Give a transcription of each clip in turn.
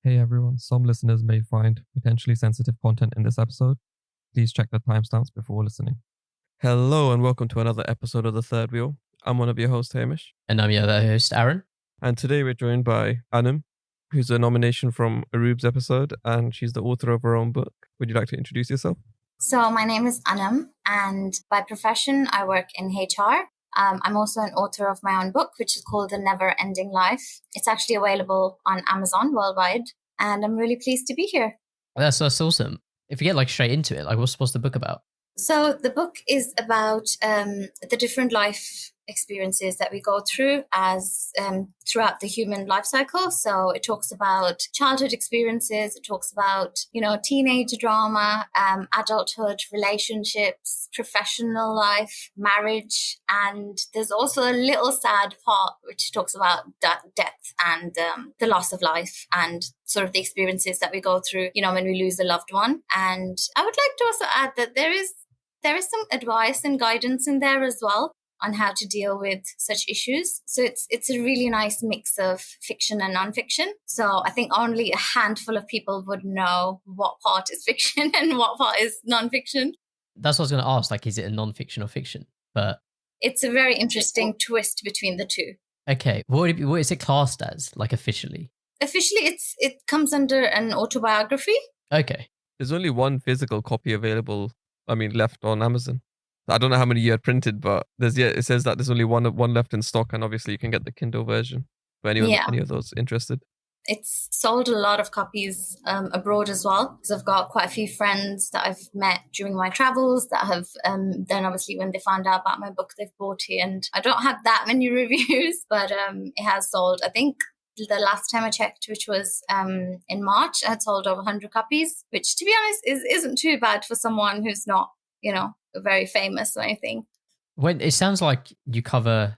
Hey everyone, some listeners may find potentially sensitive content in this episode. Please check the timestamps before listening. Hello and welcome to another episode of The Third Wheel. I'm one of your hosts, Hamish. And I'm your other host, Aaron. And today we're joined by Anum, who's a nomination from Arub's episode, and she's the author of her own book. Would you like to introduce yourself? So my name is Anum, and by profession, I work in HR. I'm also an author of my own book, which is called The Never Ending Life. It's actually available on Amazon worldwide, and I'm really pleased to be here. That's awesome. If you get straight into it, what's the book about? So the book is about the different life experiences that we go through as throughout the human life cycle. So it talks about childhood experiences, it talks about, teenage drama, adulthood, relationships, professional life, marriage, and there's also a little sad part which talks about death and the loss of life and sort of the experiences that we go through, when we lose a loved one. And I would like to also add that there is some advice and guidance in there as well on how to deal with such issues. So it's a really nice mix of fiction and nonfiction. So I think only a handful of people would know what part is fiction and what part is nonfiction. That's what I was going to ask. Is it a nonfiction or fiction? But it's a very interesting twist between the two. Okay. What is it classed as, officially? Officially, it comes under an autobiography. Okay. There's only one physical copy available, left on Amazon. I don't know how many you had printed, but it says that there's only one left in stock, and obviously you can get the Kindle version for any of those interested. It's sold a lot of copies abroad as well, because I've got quite a few friends that I've met during my travels that have then obviously when they found out about my book, they've bought it, and I don't have that many reviews, but it has sold. I think the last time I checked, which was in March, I had sold over 100 copies, which to be honest isn't too bad for someone who's not, very famous or anything. When it sounds like you cover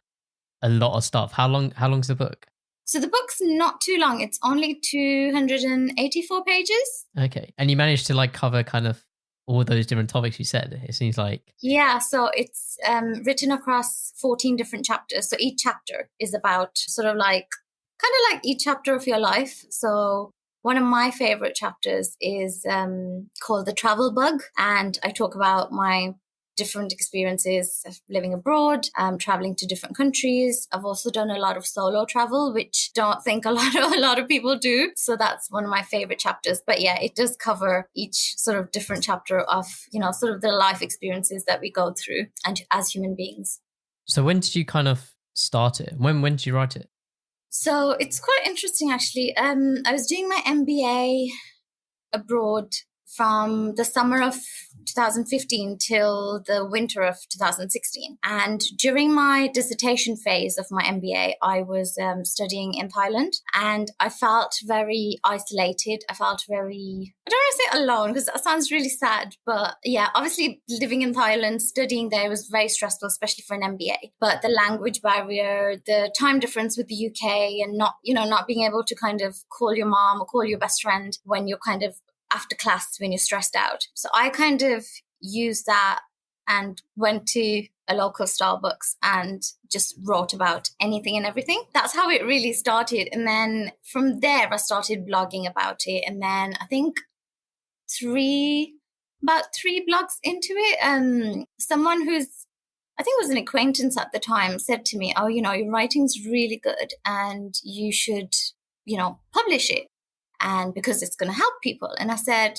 a lot of stuff. How long's the book? So the book's not too long. It's only 284 pages. Okay. And you managed to cover kind of all those different topics you said. It seems like. Yeah, so it's written across 14 different chapters. So each chapter is about sort of kind of like each chapter of your life. So one of my favorite chapters is called The Travel Bug. And I talk about my different experiences of living abroad, traveling to different countries. I've also done a lot of solo travel, which don't think a lot of people do. So that's one of my favorite chapters. But yeah, it does cover each sort of different chapter of, sort of the life experiences that we go through and as human beings. So when did you kind of start it? When did you write it? So it's quite interesting, actually. I was doing my MBA abroad from the summer of 2015 till the winter of 2016. And during my dissertation phase of my MBA, I was studying in Thailand, and I felt very isolated. I felt very, I don't want to say alone because that sounds really sad, but yeah, obviously living in Thailand, studying there was very stressful, especially for an MBA. But the language barrier, the time difference with the UK, and not being able to kind of call your mom or call your best friend when you're kind of after class when you're stressed out. So I kind of used that and went to a local Starbucks and just wrote about anything and everything. That's how it really started. And then from there, I started blogging about it. And then I think about three blogs into it, someone who's, I think was an acquaintance at the time, said to me, oh, your writing's really good and you should, publish it. And because it's going to help people. And I said,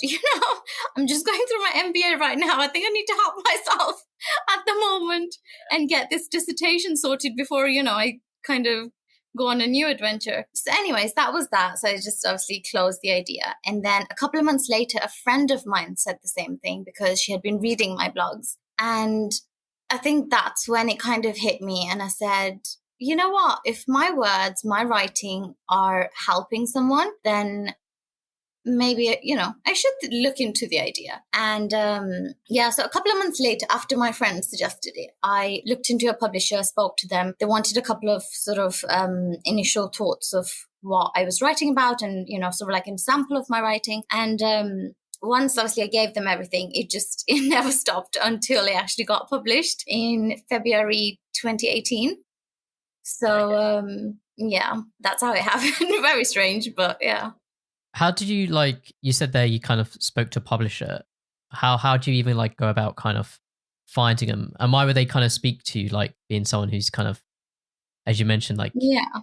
I'm just going through my MBA right now. I think I need to help myself at the moment and get this dissertation sorted before, I kind of go on a new adventure. So anyways, that was that. So I just obviously closed the idea. And then a couple of months later, a friend of mine said the same thing because she had been reading my blogs. And I think that's when it kind of hit me. And I said, you know what, if my words, my writing are helping someone, then maybe, I should look into the idea. And so a couple of months later, after my friend suggested it, I looked into a publisher, spoke to them. They wanted a couple of sort of initial thoughts of what I was writing about and, sort of like an sample of my writing. And once obviously I gave them everything, it never stopped until it actually got published in February 2018. So, yeah, that's how it happened. Very strange, but yeah. How did you you said there you kind of spoke to a publisher. How do you even go about kind of finding them? And why would they kind of speak to you, being someone who's kind of, as you mentioned,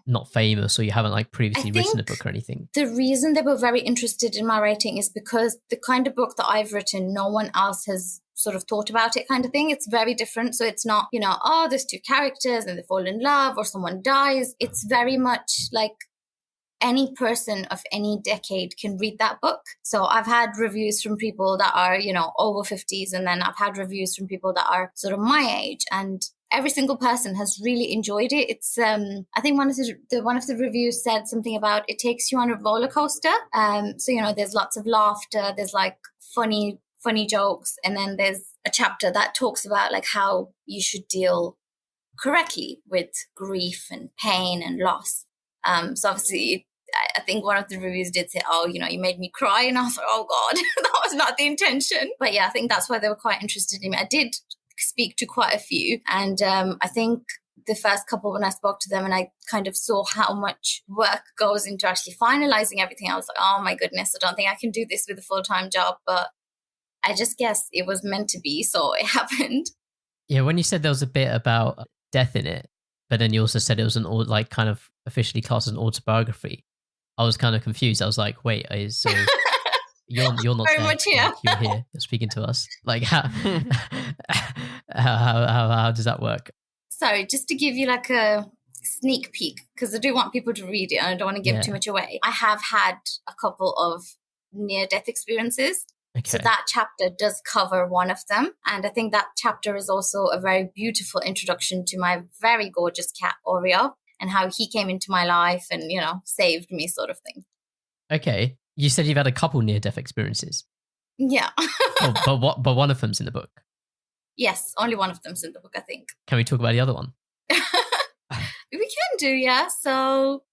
not famous, or you haven't previously written a book or anything? The reason they were very interested in my writing is because the kind of book that I've written, no one else has sort of thought about it, kind of thing. It's very different. So it's not, oh, there's two characters and they fall in love or someone dies. It's very much like any person of any decade can read that book. So I've had reviews from people that are, over 50s, and then I've had reviews from people that are sort of my age, and every single person has really enjoyed it. It's I think one of the reviews said something about it takes you on a roller coaster. So there's lots of laughter, there's funny jokes, and then there's a chapter that talks about how you should deal correctly with grief and pain and loss. So obviously, I think one of the reviews did say, oh, you made me cry. And I was like, oh, God, that was not the intention. But yeah, I think that's why they were quite interested in me. I did speak to quite a few. And I think the first couple, when I spoke to them and I kind of saw how much work goes into actually finalizing everything, I was like, oh, my goodness, I don't think I can do this with a full-time job. But I just guess it was meant to be. So it happened. Yeah, when you said there was a bit about death in it, but then you also said it was an kind of officially classed as an autobiography, I was kind of confused. I was like, wait, so you're not very dead, much here. You're here. You're speaking to us. How does that work? Sorry, just to give you a sneak peek, because I do want people to read it and I don't want to give too much away. I have had a couple of near-death experiences. Okay. So that chapter does cover one of them. And I think that chapter is also a very beautiful introduction to my very gorgeous cat, Oreo, and how he came into my life and, saved me, sort of thing. Okay. You said you've had a couple near-death experiences. Yeah. but one of them's in the book. Yes, only one of them's in the book, I think. Can we talk about the other one? We can do, yeah. So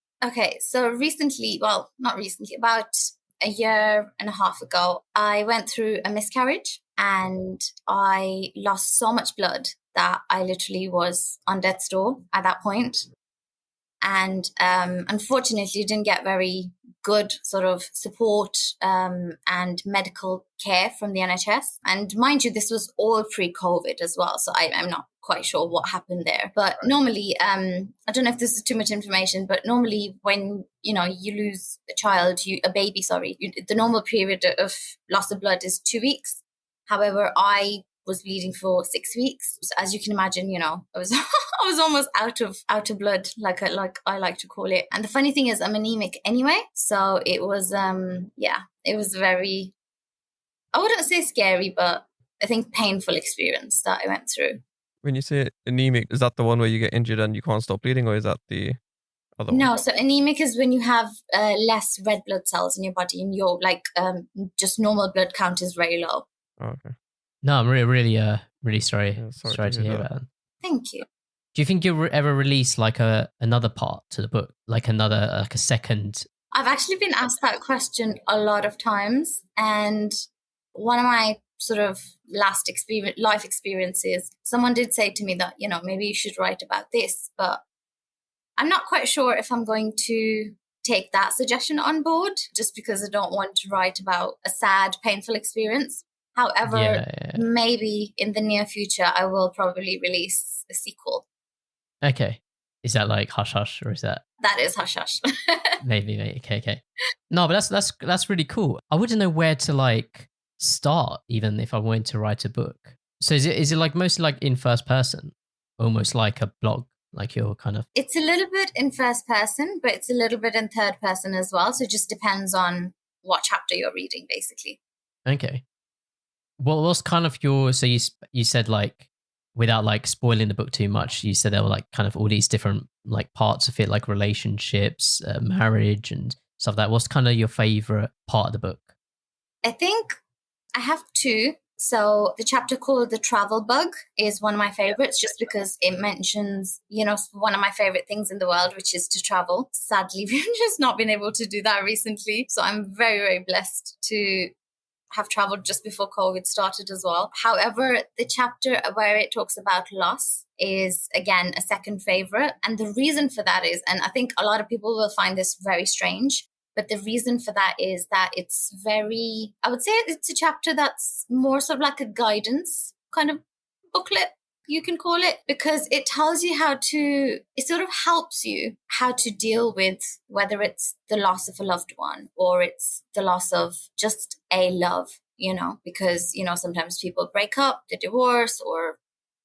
recently, well, not recently, about a year and a half ago, I went through a miscarriage and I lost so much blood that I literally was on death's door at that point. And unfortunately, didn't get very good sort of support and medical care from the NHS. And mind you, this was all pre-COVID as well. So I'm not quite sure what happened there. But normally, I don't know if this is too much information, but normally when, you lose a baby, the normal period of loss of blood is 2 weeks. However, I was bleeding for 6 weeks. So as you can imagine, I was I was almost out of blood, like I like to call it. And the funny thing is I'm anemic anyway. So it was it was very, I wouldn't say scary, but I think painful experience that I went through. When you say anemic, is that the one where you get injured and you can't stop bleeding, or is that the other one? No, so anemic is when you have less red blood cells in your body and your just normal blood count is very low. Oh, okay. No, I'm really sorry. Yeah, sorry to hear that. Thank you. Do you think you'll ever release another part to the book, a second? I've actually been asked that question a lot of times, and one of my sort of last life experiences, someone did say to me that maybe you should write about this, but I'm not quite sure if I'm going to take that suggestion on board, just because I don't want to write about a sad, painful experience. However, maybe in the near future, I will probably release a sequel. Okay. Is that Hush Hush, or is that? That is Hush Hush. maybe. Okay. No, but that's really cool. I wouldn't know where to start, even if I wanted to write a book. So is it mostly in first person, almost like a blog, you're kind of? It's a little bit in first person, but it's a little bit in third person as well. So it just depends on what chapter you're reading, basically. Okay. What was kind of so you said without spoiling the book too much, you said there were kind of all these different parts of it, relationships, marriage and stuff like that. What's kind of your favorite part of the book? I think I have two. So the chapter called The Travel Bug is one of my favorites, just because it mentions, one of my favorite things in the world, which is to travel. Sadly, we've just not been able to do that recently. So I'm very, very blessed to have traveled just before COVID started as well. However, the chapter where it talks about loss is, again, a second favorite. And the reason for that is, and I think a lot of people will find this very strange, But the reason for that is that it's very, I would say it's a chapter that's more sort of like a guidance kind of booklet, you can call it, because it tells you it sort of helps you how to deal with whether it's the loss of a loved one or it's the loss of just a love, because, sometimes people break up, they divorce, or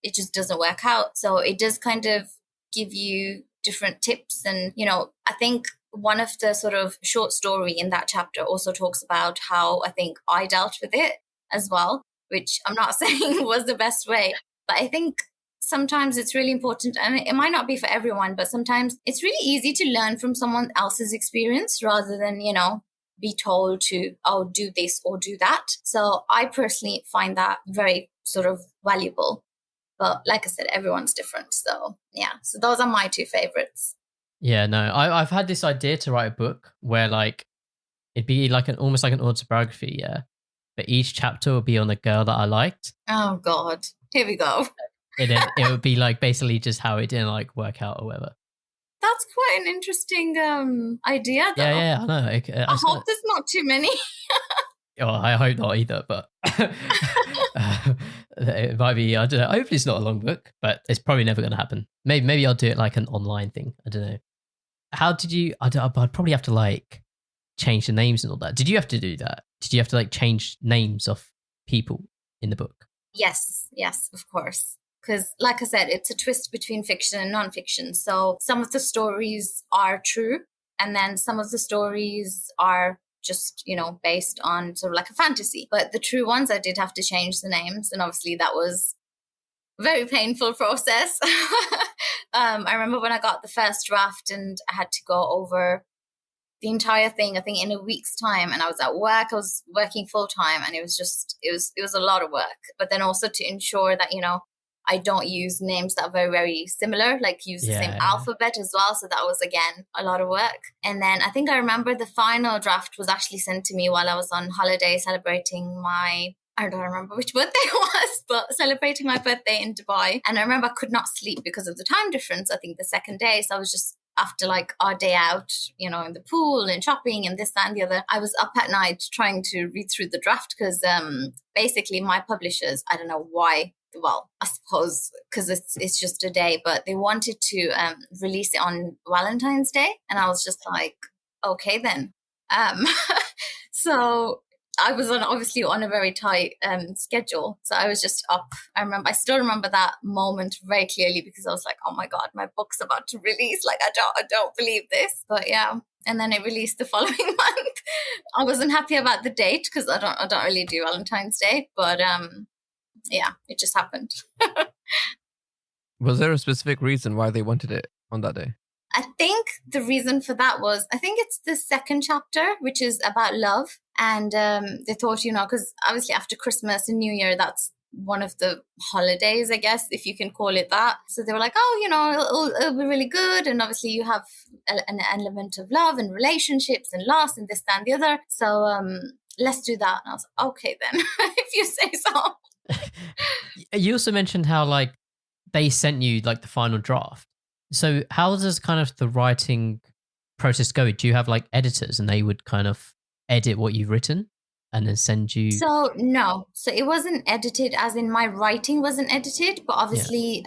it just doesn't work out. So it does kind of give you different tips. And, I think one of the sort of short story in that chapter also talks about how I think I dealt with it as well, which I'm not saying was the best way. But I think sometimes it's really important, and it might not be for everyone, but sometimes it's really easy to learn from someone else's experience rather than, be told to, do this or do that. So I personally find that very sort of valuable. But like I said, everyone's different. So yeah, so those are my two favorites. Yeah, no, I've had this idea to write a book where like it'd be like almost like an autobiography, yeah. But each chapter would be on a girl that I liked. Oh God. Here we go. And then it would be like basically just how it didn't like work out or whatever. That's quite an interesting idea, though. Yeah, I know. I hope there's not too many. Oh, I hope not either, but it might be, I don't know. Hopefully it's not a long book, but it's probably never going to happen. Maybe I'll do it like an online thing. I don't know. How did you, I'd probably have to like change the names and all that. Did you have to do that? Did you have to like change names of people in the book? Yes, of course. Because like I said, it's a twist between fiction and non-fiction. So some of the stories are true. And then some of the stories are just, based on sort of like a fantasy. But the true ones, I did have to change the names. And obviously that was a very painful process. I remember when I got the first draft and I had to go over the entire thing, I think in a week's time, and I was at work, I was working full time, and it was a lot of work. But then also to ensure that, I don't use names that are very, very similar, like use the same alphabet as well. So that was, again, a lot of work. And then I think I remember the final draft was actually sent to me while I was on holiday celebrating I don't remember which birthday it was, but celebrating my birthday in Dubai. And I remember I could not sleep because of the time difference, I think the second day. So I was just, after like our day out, in the pool and shopping and this, that, and the other, I was up at night trying to read through the draft because basically my publishers, I don't know why, well, I suppose because it's just a day, but they wanted to release it on Valentine's Day. And I was just like, okay, then. So I was obviously on a very tight schedule. So I was just up. I still remember that moment very clearly because I was like, oh my God, my book's about to release. Like, I don't believe this. But yeah. And then it released the following month. I wasn't happy about the date because I don't really do Valentine's Day, but yeah, it just happened. Was there a specific reason why they wanted it on that day? I think the reason for that was, I think it's the second chapter, which is about love. And they thought, because obviously after Christmas and New Year, that's one of the holidays, I guess, if you can call it that. So they were like, it'll be really good. And obviously you have an element of love and relationships and loss and this, that, and the other. So let's do that. And I was like, okay, then, if you say so. You also mentioned how like they sent you like the final draft. So how does kind of the writing process go? Do you have like editors and they would kind of edit what you've written and then send you? So no, so it wasn't edited as in my writing wasn't edited, but obviously,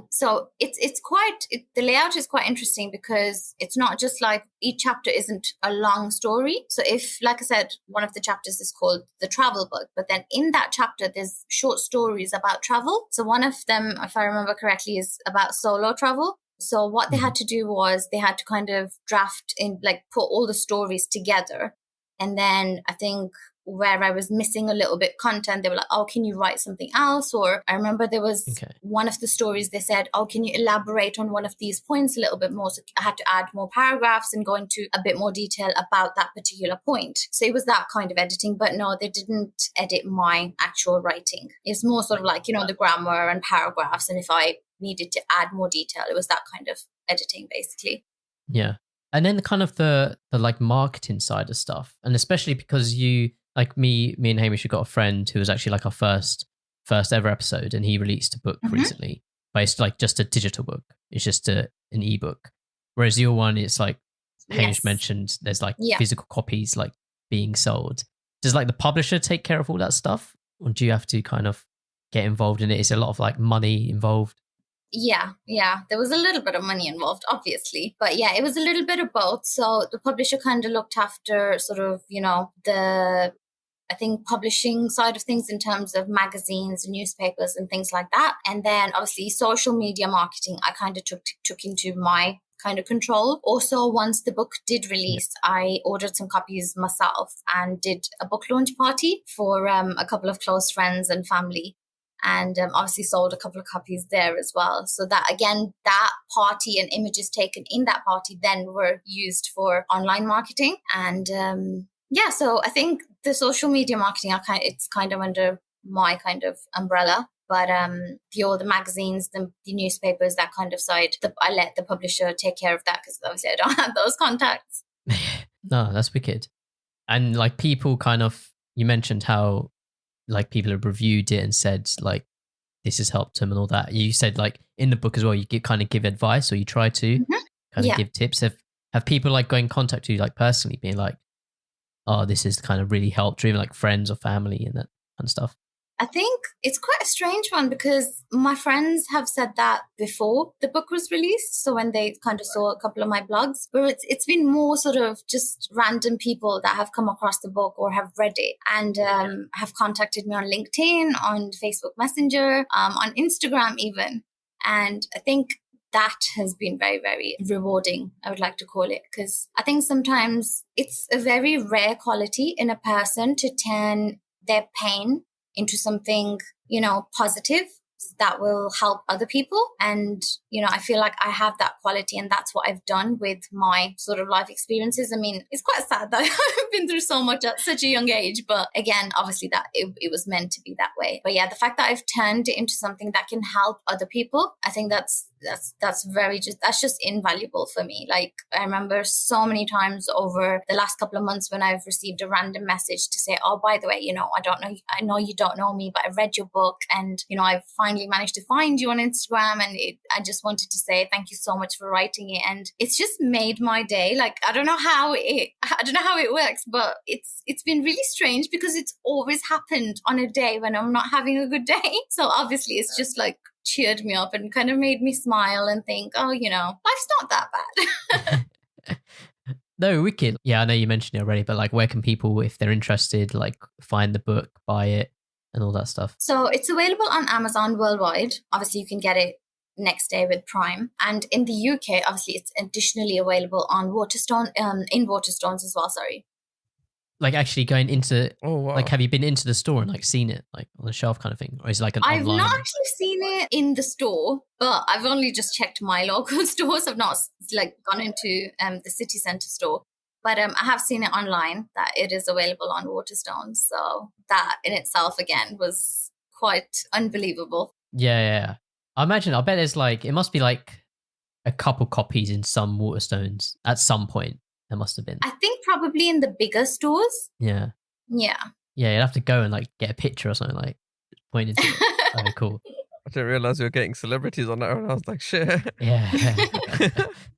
so it's quite, the layout is quite interesting because it's not just like each chapter isn't a long story. So if, like I said, one of the chapters is called The Travel Book, but then in that chapter, there's short stories about travel. So one of them, if I remember correctly, is about solo travel. So what they had to do was they had to kind of draft in, like put all the stories together. And then I think where I was missing a little bit content, they were like, oh, can you write something else? Or I remember there was one of the stories, they said, oh, can you elaborate on one of these points a little bit more? So I had to add more paragraphs and go into a bit more detail about that particular point. So it was that kind of editing, but no, they didn't edit my actual writing. It's more sort of like, the grammar and paragraphs. And if I needed to add more detail, it was that kind of editing basically. Yeah. And then kind of the like marketing side of stuff. And especially because you, like me and Hamish, we got a friend who was actually like our first ever episode, and he released a book recently, but it's like just a digital book. It's just an ebook. Whereas your one, it's like Hamish mentioned, there's like physical copies like being sold. Does like the publisher take care of all that stuff, or do you have to kind of get involved in it? Is there a lot of like money involved? Yeah. There was a little bit of money involved, obviously. But yeah, it was a little bit of both. So the publisher kind of looked after sort of, I think publishing side of things in terms of magazines and newspapers and things like that. And then obviously social media marketing, I kind of took into my kind of control. Also, once the book did release, I ordered some copies myself and did a book launch party for a couple of close friends and family. And obviously sold a couple of copies there as well. So that, again, that party and images taken in that party then were used for online marketing. And so I think the social media marketing, it's kind of under my kind of umbrella. But the magazines, the newspapers, that kind of side, I let the publisher take care of that because obviously I don't have those contacts. No, that's wicked. And like people kind of, you mentioned how like people have reviewed it and said like this has helped them and all that. You said like in the book as well, you kind of give advice, or you try to kind of give tips. Have people like going contact you like personally, being like, oh, this has kind of really helped, or even like friends or family and that kind of stuff? I think it's quite a strange one because my friends have said that before the book was released. So when they kind of saw a couple of my blogs, where it's been more sort of just random people that have come across the book or have read it and have contacted me on LinkedIn, on Facebook Messenger, on Instagram even. And I think that has been very, very rewarding, I would like to call it, because I think sometimes it's a very rare quality in a person to turn their pain into something, positive that will help other people. And, I feel like I have that quality, and that's what I've done with my sort of life experiences. I mean, it's quite sad that I've been through so much at such a young age, but again, obviously that it was meant to be that way. But yeah, the fact that I've turned it into something that can help other people, I think that's just invaluable for me. Like, I remember so many times over the last couple of months when I've received a random message to say, oh, by the way, I know you don't know me, but I read your book and, I've finally managed to find you on Instagram, and I just wanted to say thank you so much for writing it. And it's just made my day. Like, I don't know how it works, but it's been really strange because it's always happened on a day when I'm not having a good day. So obviously it's just like cheered me up and kind of made me smile and think, oh, life's not that bad. No, wicked. Yeah, I know you mentioned it already, but like, where can people, if they're interested, like find the book, buy it and all that stuff? So it's available on Amazon worldwide. Obviously you can get it next day with Prime. And in the UK, obviously it's additionally available on Waterstone, in Waterstones as well, sorry. Like actually going into, like, have you been into the store and like seen it like on the shelf kind of thing? Or is it like an online? I've not actually seen it in the store, but I've only just checked my local stores. I've not like gone into the city centre store. But I have seen it online that it is available on Waterstones. So that in itself, again, was quite unbelievable. Yeah. I bet there's like, it must be like a couple copies in some Waterstones at some point. There must have been. I think probably in the bigger stores. Yeah. Yeah, you'd have to go and like get a picture or something, like pointing to it. That'd be cool. I didn't realize you were getting celebrities on that, and I was like, shit. Yeah.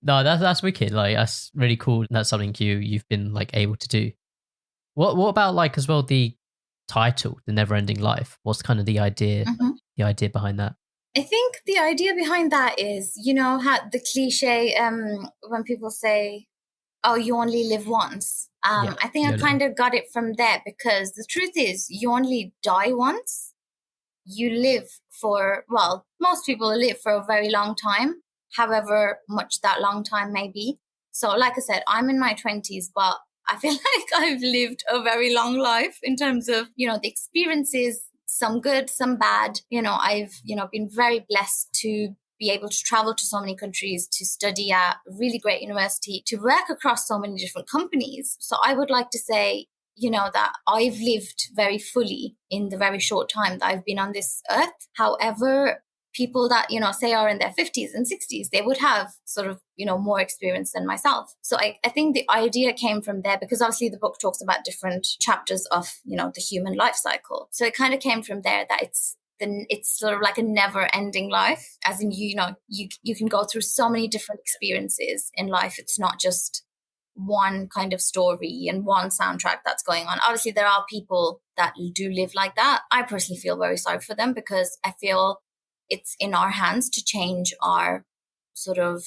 No, that's wicked. Like, that's really cool. That's something you've been like able to do. What about like as well the title, The Never Ending Life? What's kind of the idea? The idea behind that? I think the idea behind that is, how the cliche when people say, oh, you only live once. I think I kind of got it from there, because the truth is you only die once. You live for, well, most people live for a very long time, however much that long time may be. So like I said, I'm in my 20s, but I feel like I've lived a very long life in terms of, the experiences, some good, some bad. I've, been very blessed to be able to travel to so many countries, to study at a really great university, to work across so many different companies. So I would like to say, that I've lived very fully in the very short time that I've been on this earth. However, people that, say are in their 50s and 60s, they would have sort of, more experience than myself. So I think the idea came from there, because obviously the book talks about different chapters of, the human life cycle. So it kind of came from there that it's sort of like a never ending life, as in, you can go through so many different experiences in life. It's not just one kind of story and one soundtrack that's going on. Obviously, there are people that do live like that. I personally feel very sorry for them because I feel it's in our hands to change our sort of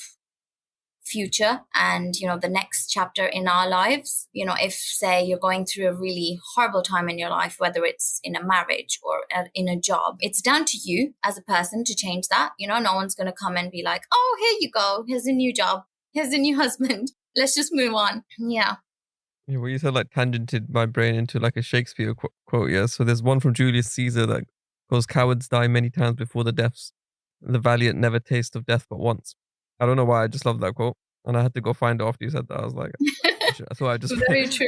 future and, you know, the next chapter in our lives. You know, if, say, you're going through a really horrible time in your life, whether it's in a marriage or in a job, it's down to you as a person to change that. You know, no one's going to come and be like, oh, here you go. Here's a new job. Here's a new husband. Let's just move on. Yeah. Yeah, well, you said like tangented my brain into like a Shakespeare quote. Yeah. So there's one from Julius Caesar that goes, "Cowards die many times before the deaths. The valiant never taste of death but once." I don't know why. I just love that quote. And I had to go find it after you said that. I was like, I thought I just. Very true.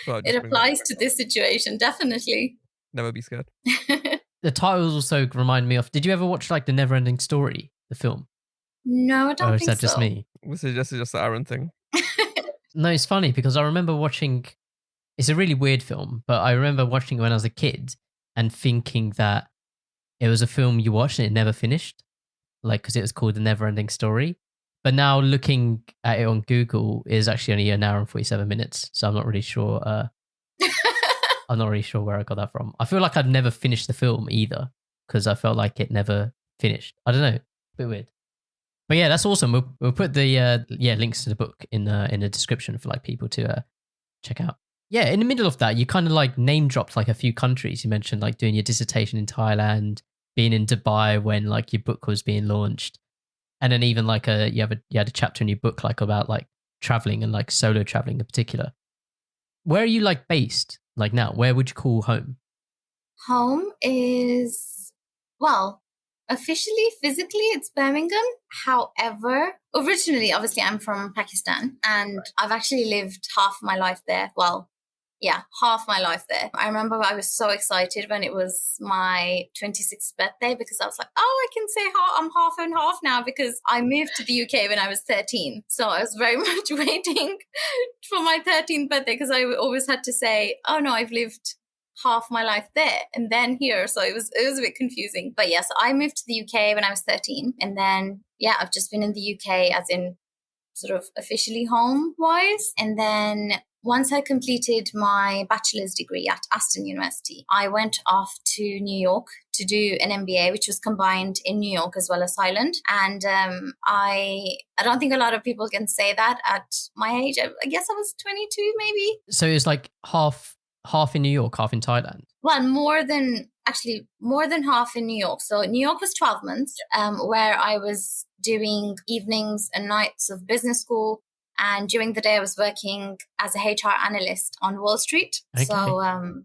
It applies to this situation, definitely. Never be scared. The titles also remind me of, did you ever watch like The Neverending Story, the film? No, I don't think so. Or is that just me? This is just the Aaron thing. No, it's funny because I remember watching, it's a really weird film, but I remember watching it when I was a kid and thinking that it was a film you watched and it never finished. Like, because it was called The Neverending Story. But now looking at it on Google, it is actually only an hour and 47 minutes. So I'm not really sure. I'm not really sure where I got that from. I feel like I'd never finished the film either because I felt like it never finished. I don't know. A bit weird. But yeah, that's awesome. We'll put the links to the book in the description for like people to check out. Yeah, in the middle of that, you kind of like name dropped like a few countries. You mentioned like doing your dissertation in Thailand, being in Dubai when like your book was being launched, and then even like you had a chapter in your book like about like traveling and like solo traveling in particular. Where are you like based like now? Where would you call home? Home is, well, officially, physically, it's Birmingham. However, originally, obviously, I'm from Pakistan and I've actually lived half my life there. Well, yeah, half my life there. I remember I was so excited when it was my 26th birthday because I was like, oh, I can say I'm half and half now because I moved to the UK when I was 13. So I was very much waiting for my 13th birthday because I always had to say, oh no, I've lived half my life there and then here. So it was a bit confusing. But yes, I moved to the UK when I was 13. And then, yeah, I've just been in the UK as in sort of officially home-wise. And then once I completed my bachelor's degree at Aston University, I went off to New York to do an MBA, which was combined in New York as well as Ireland. And I don't think a lot of people can say that at my age. I guess I was 22 maybe. So it's like half in New York, half in Thailand? Well, more than half in New York. So New York was 12 months where I was doing evenings and nights of business school. And during the day, I was working as a HR analyst on Wall Street. Okay. So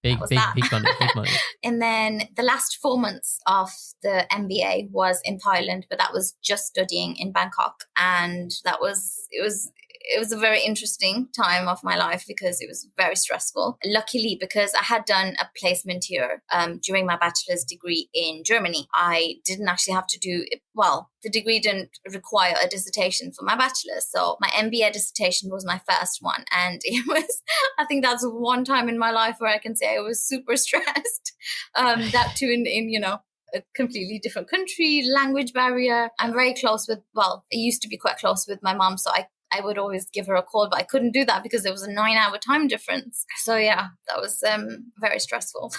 big money. And then the last 4 months of the MBA was in Thailand, but that was just studying in Bangkok. And it was a very interesting time of my life because it was very stressful. Luckily, because I had done a placement here during my bachelor's degree in Germany, I didn't actually have to do it. Well, the degree didn't require a dissertation for my bachelor's. So my MBA dissertation was my first one. And it was, I think that's one time in my life where I can say I was super stressed. That too in, you know, a completely different country, language barrier. I'm very close with, well, I used to be quite close with my mom. So I would always give her a call, but I couldn't do that because there was a 9-hour time difference. So yeah, that was very stressful.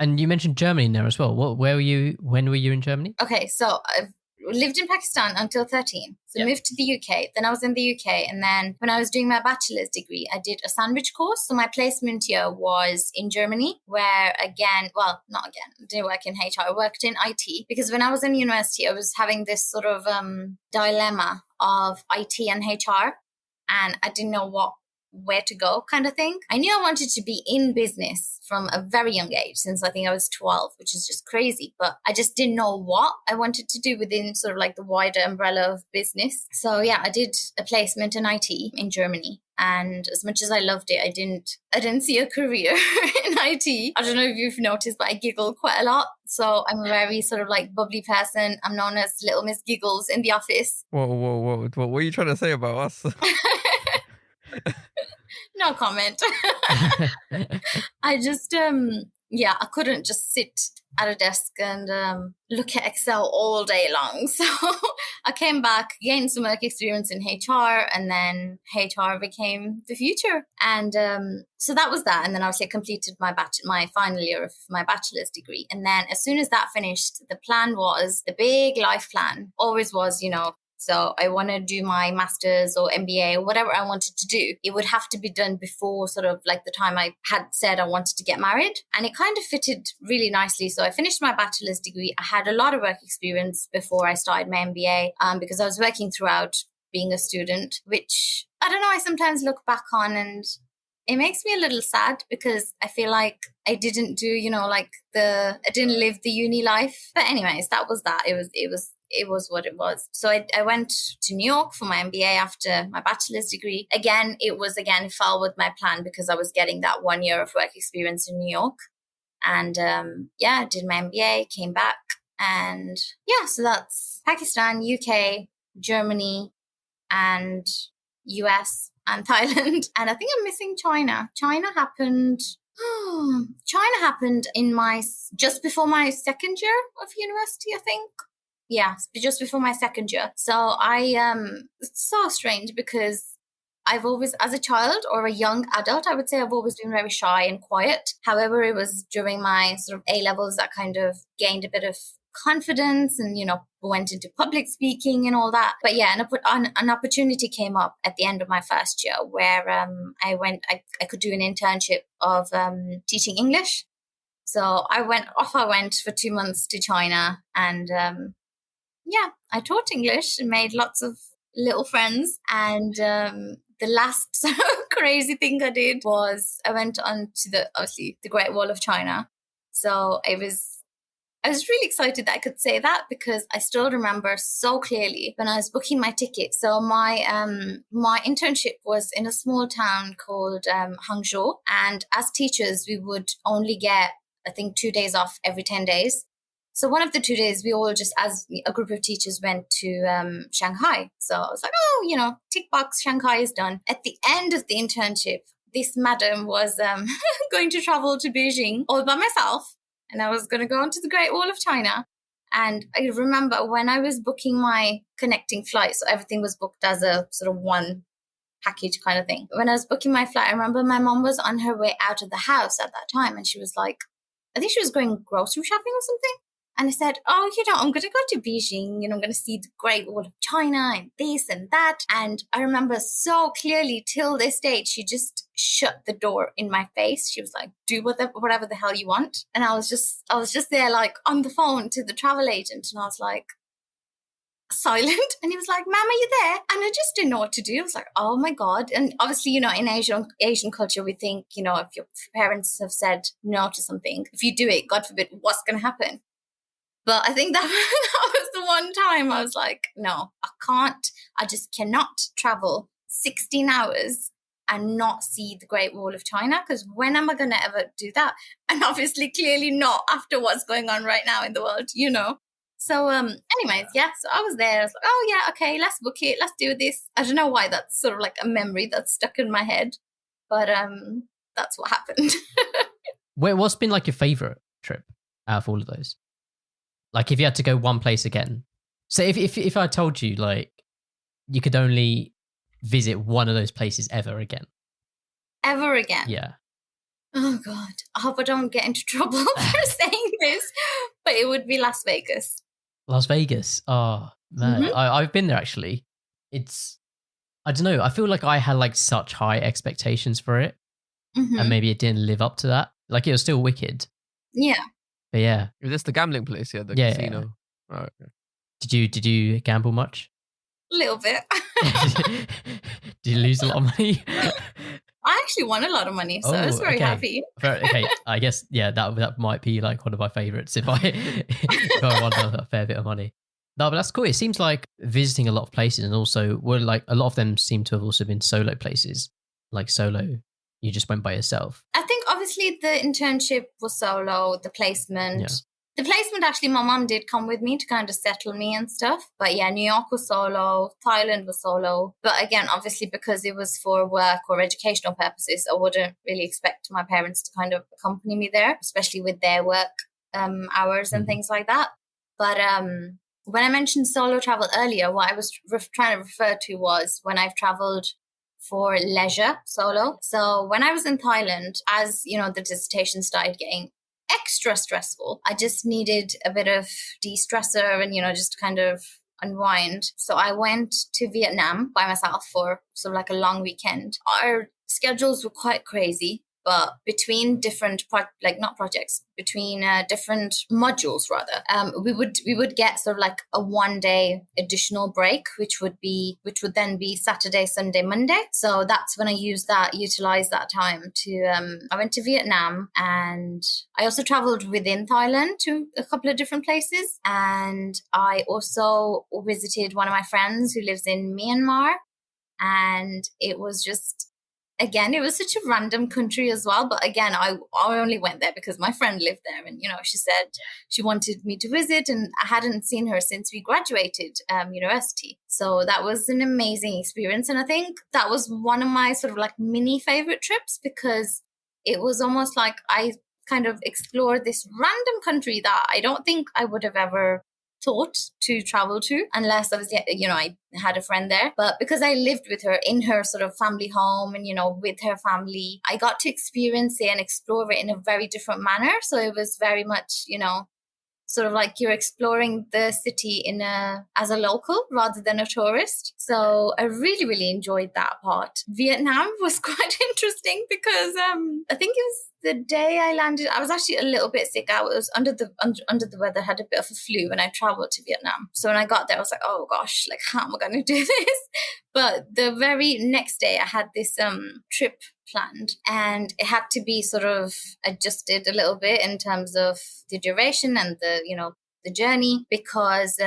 And you mentioned Germany in there as well. When were you in Germany? Okay, so I've lived in Pakistan until 13. So moved to the UK. Then I was in the UK. And then when I was doing my bachelor's degree, I did a sandwich course. So my placement year was in Germany, where I didn't work in HR. I worked in IT because when I was in university, I was having this sort of dilemma of IT and HR. And I didn't know where to go kind of thing. I knew I wanted to be in business from a very young age, since I think I was 12, which is just crazy. But I just didn't know what I wanted to do within sort of like the wider umbrella of business. So yeah, I did a placement in IT in Germany. And as much as I loved it, I didn't see a career in IT. I don't know if you've noticed, but I giggle quite a lot. So I'm a very sort of like bubbly person. I'm known as Little Miss Giggles in the office. Whoa. What are you trying to say about us? No comment. I just, yeah, I couldn't just sit at a desk and look at Excel all day long. So I came back, gained some work experience in HR, and then HR became the future. And so that was that. And then obviously I completed my final year of my bachelor's degree. And then as soon as that finished, the plan was, the big life plan always was, so I want to do my master's or MBA or whatever I wanted to do. It would have to be done before sort of like the time I had said I wanted to get married. And it kind of fitted really nicely. So I finished my bachelor's degree. I had a lot of work experience before I started my MBA because I was working throughout being a student, which I don't know, I sometimes look back on and it makes me a little sad because I feel like I didn't do, I didn't live the uni life. But anyways, that was that. It was what it was. So I went to New York for my MBA after my bachelor's degree. Again, it fell with my plan because I was getting that 1 year of work experience in New York. And I did my MBA, came back. And so that's Pakistan, UK, Germany, and US and Thailand. And I think I'm missing China. China happened in just before my second year of university, I think. Yeah, just before my second year. So it's so strange because I've always, as a child or a young adult, I would say I've always been very shy and quiet. However, it was during my sort of A-levels that kind of gained a bit of confidence and, went into public speaking and all that. But yeah, an opportunity came up at the end of my first year where I could do an internship of teaching English. So I went for 2 months to China and I taught English and made lots of little friends. And the last sort of crazy thing I did was I went on to the Great Wall of China. So I was really excited that I could say that because I still remember so clearly when I was booking my ticket. So my internship was in a small town called Hangzhou. And as teachers, we would only get, I think, 2 days off every 10 days. So one of the 2 days, we all just, as a group of teachers, went to Shanghai. So I was like, tick box, Shanghai is done. At the end of the internship, this madam was going to travel to Beijing all by myself. And I was going to go onto the Great Wall of China. And I remember when I was booking my connecting flight, so everything was booked as a sort of one package kind of thing. When I was booking my flight, I remember my mom was on her way out of the house at that time. And she was like, I think she was going grocery shopping or something. And I said, I'm going to go to Beijing, I'm going to see the Great Wall of China and this and that. And I remember so clearly till this date, she just shut the door in my face. She was like, do whatever the hell you want. And I was just there like on the phone to the travel agent. And I was like, silent. And he was like, Ma'am, are you there? And I just didn't know what to do. I was like, oh my God. And obviously, in Asian culture, we think, if your parents have said no to something, if you do it, God forbid, what's going to happen? But I think that was the one time I was like, no, I just cannot travel 16 hours and not see the Great Wall of China, because when am I going to ever do that? And obviously, clearly not after what's going on right now in the world, So anyways, so I was there. I was like, oh yeah, okay, let's book it. Let's do this. I don't know why that's sort of like a memory that's stuck in my head, but that's what happened. What's been like your favorite trip out of all of those? Like if you had to go one place again. So if I told you like you could only visit one of those places ever again. Ever again? Yeah. Oh God. I hope I don't get into trouble for saying this, but it would be Las Vegas. Las Vegas. Oh man. Mm-hmm. I've been there actually. I don't know. I feel like I had like such high expectations for it. Mm-hmm. And maybe it didn't live up to that. Like it was still wicked. Yeah. But yeah. Is this the gambling place? Yeah, the casino. Yeah. Oh, okay. Did you gamble much? A little bit. Did you lose a lot of money? I actually won a lot of money, so I was very happy. Okay, I guess that might be like one of my favorites if I won a fair bit of money. No, but that's cool. It seems like visiting a lot of places, and also like a lot of them seem to have also been solo places, like solo. You just went by yourself. I think obviously the internship was solo, the placement. Yeah. The placement, actually, my mom did come with me to kind of settle me and stuff. But yeah, New York was solo, Thailand was solo. But again, obviously, because it was for work or educational purposes, I wouldn't really expect my parents to kind of accompany me there, especially with their work hours and things like that. But when I mentioned solo travel earlier, what I was trying to refer to was when I've traveled for leisure solo. So when I was in Thailand, as you know, the dissertation started getting extra stressful, I just needed a bit of de-stressor and, you know, just kind of unwind. So I went to Vietnam by myself for sort of like a long weekend. Our schedules were quite crazy, but between different between different modules rather, we would get sort of like a 1 day additional break, which would then be Saturday, Sunday, Monday. So that's when I utilized that time to I went to Vietnam, and I also traveled within Thailand to a couple of different places, and I also visited one of my friends who lives in Myanmar, and it was just, again, it was such a random country as well. But again, I only went there because my friend lived there. And, you know, she said she wanted me to visit, and I hadn't seen her since we graduated university. So that was an amazing experience. And I think that was one of my sort of like mini favorite trips, because it was almost like I kind of explored this random country that I don't think I would have ever thought to travel to unless I was, you know, I had a friend there. But because I lived with her in her sort of family home and, you know, with her family, I got to experience it and explore it in a very different manner. So it was very much, you know, sort of like you're exploring the city as a local rather than a tourist. So I really, really enjoyed that part. Vietnam was quite interesting because I think it was the day I landed, I was actually a little bit sick. I was under the weather, had a bit of a flu when I traveled to Vietnam. So when I got there, I was like, oh gosh, like how am I going to do this? But the very next day I had this trip planned, and it had to be sort of adjusted a little bit in terms of the duration and the journey, because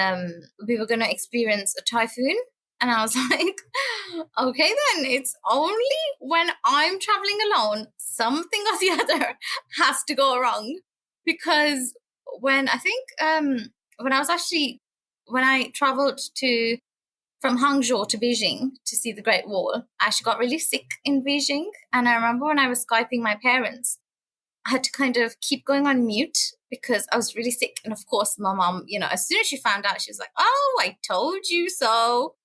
we were going to experience a typhoon. And I was like, okay, then it's only when I'm traveling alone, something or the other has to go wrong. Because when I traveled from Hangzhou to Beijing to see the Great Wall, I actually got really sick in Beijing. And I remember when I was Skyping my parents, I had to kind of keep going on mute because I was really sick. And of course, my mom, you know, as soon as she found out, she was like, oh, I told you so.